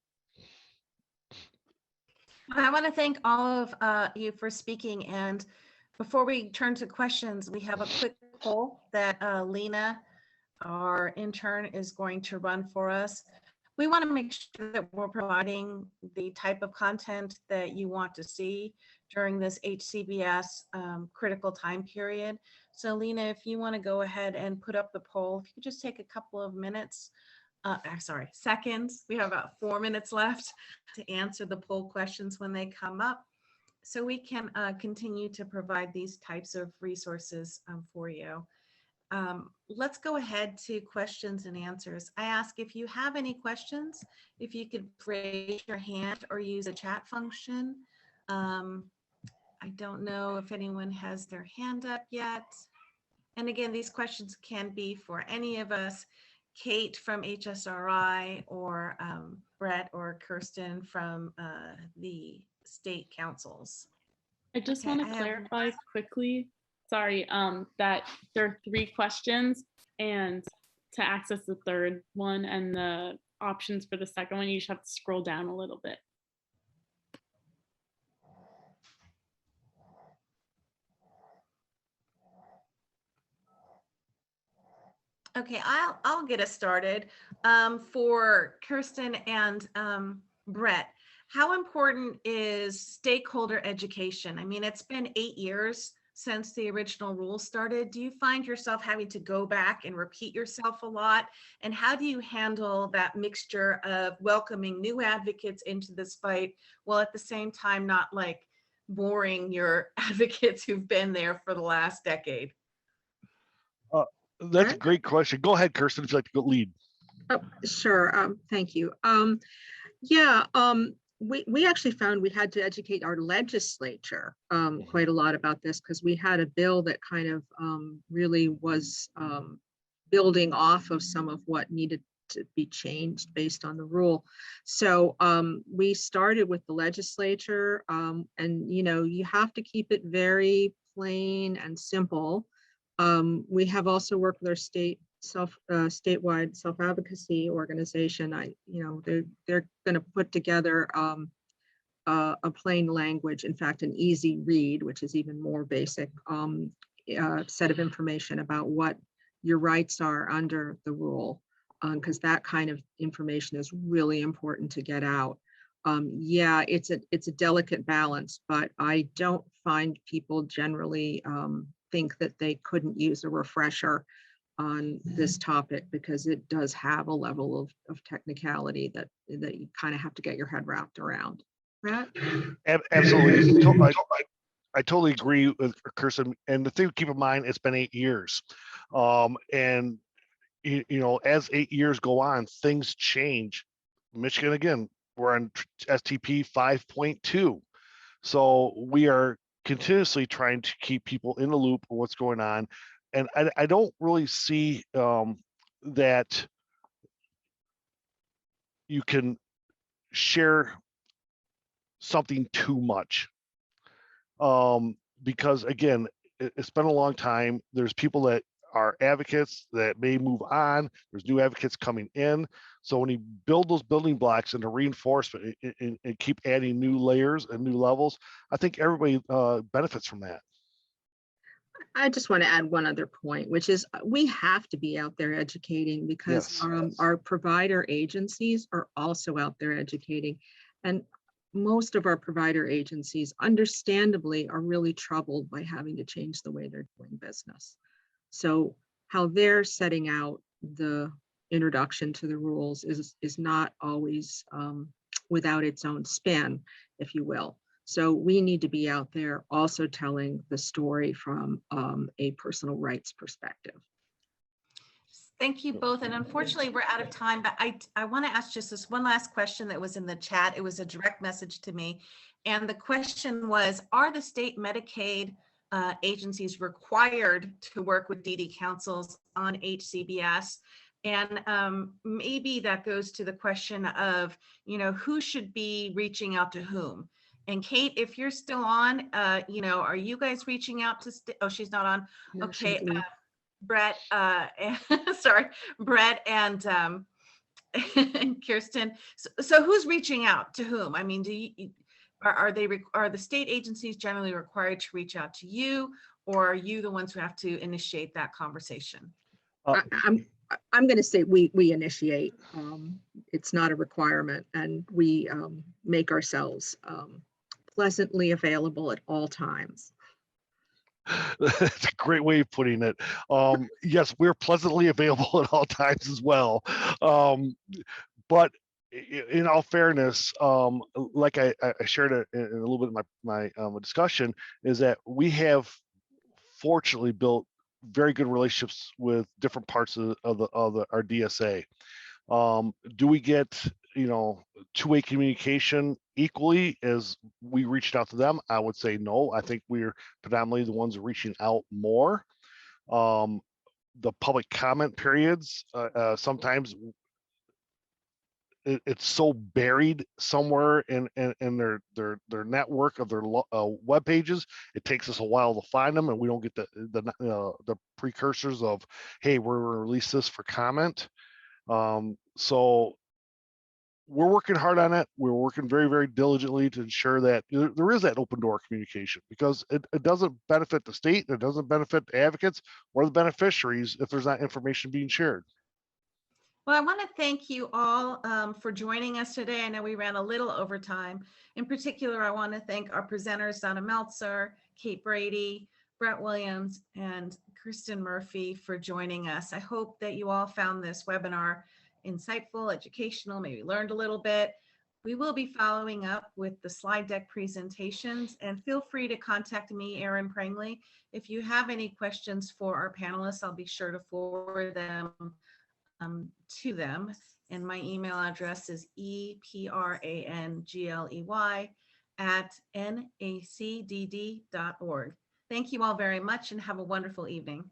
A: I want to thank all of you for speaking. And before we turn to questions, we have a quick poll that Lena, our intern, is going to run for us. We want to make sure that we're providing the type of content that you want to see during this HCBS critical time period. So Lena, if you want to go ahead and put up the poll, if you could just take a couple of minutes, seconds. We have about 4 minutes left to answer the poll questions when they come up, so we can continue to provide these types of resources for you. Let's go ahead to questions and answers. I ask, if you have any questions, if you could raise your hand or use a chat function. I don't know if anyone has their hand up yet. And again, these questions can be for any of us, Kate from HSRI, or Brett or Kirsten from the state councils.
G: I just want to clarify quickly, sorry, that there are 3 questions, and to access the third one and the options for the second one, you just have to scroll down a little bit.
A: Okay, I'll get us started. For Kirsten and Brett, how important is stakeholder education? I mean, it's been 8 years since the original rule started. Do you find yourself having to go back and repeat yourself a lot? And how do you handle that mixture of welcoming new advocates into this fight, while at the same time not like boring your advocates who've been there for the last decade?
F: That's a great question. Go ahead, Kirsten, if you'd like to go lead.
E: Oh, sure. Thank you. We actually found we had to educate our legislature quite a lot about this, because we had a bill that kind of really was building off of some of what needed to be changed based on the rule. So we started with the legislature, and you have to keep it very plain and simple. We have also worked with our statewide self-advocacy organization. They're going to put together a plain language, in fact, an easy read, which is even more basic, set of information about what your rights are under the rule, because that kind of information is really important to get out. Yeah, it's a delicate balance, but I don't find people generally think that they couldn't use a refresher on this topic, because it does have a level of technicality that you kind of have to get your head wrapped around. Right?
F: Absolutely. I totally agree with Kirsten. And the thing to keep in mind, it's been 8 years. And as 8 years go on, things change. Michigan, again, we're on STP 5.2. So we are continuously trying to keep people in the loop of what's going on. I don't really see that you can share something too much, because again, it's been a long time. There's people that are advocates that may move on. There's new advocates coming in. So when you build those building blocks into reinforcement and keep adding new layers and new levels, I think everybody benefits from that.
E: I just want to add one other point, which is we have to be out there educating, because
F: Yes.
E: our provider agencies are also out there educating. And most of our provider agencies, understandably, are really troubled by having to change the way they're doing business. So how they're setting out the introduction to the rules is not always without its own spin, if you will. So we need to be out there also telling the story from a personal rights perspective.
A: Thank you both. And unfortunately, we're out of time, but I want to ask just this one last question that was in the chat. It was a direct message to me. And the question was, are the state Medicaid agencies required to work with DD councils on HCBS? And maybe that goes to the question of, who should be reaching out to whom? And Kate, if you're still on, are you guys reaching out to, oh, she's not on.
E: No,
A: Okay,
E: she's-
A: Brett, sorry, Brett and and Kirsten. So who's reaching out to whom? I mean, are the state agencies generally required to reach out to you, or are you the ones who have to initiate that conversation?
E: I'm going to say we initiate. It's not a requirement, and we make ourselves pleasantly available at all times.
F: That's a great way of putting it. Yes, we're pleasantly available at all times as well. But in all fairness, like I shared it in a little bit of my discussion, is that we have fortunately built very good relationships with different parts of our DSA. Do we get two-way communication equally as we reached out to them? I would say no. I think we're predominantly the ones reaching out more. The public comment periods, sometimes it's so buried somewhere in their network of their web pages. It takes us a while to find them, and we don't get the precursors of, hey, we're going to release this for comment. So we're working hard on it. We're working very, very diligently to ensure that there is that open door communication, because it doesn't benefit the state, it doesn't benefit the advocates or the beneficiaries if there's not information being shared.
A: Well, I want to thank you all for joining us today. I know we ran a little over time. In particular, I want to thank our presenters, Donna Meltzer, Kate Brady, Brett Williams, and Kirsten Murphy for joining us. I hope that you all found this webinar insightful, educational, maybe learned a little bit. We will be following up with the slide deck presentations, and feel free to contact me, Erin Prangley. If you have any questions for our panelists, I'll be sure to forward them to them. And my email address is eprangley@nacdd.org. Thank you all very much and have a wonderful evening.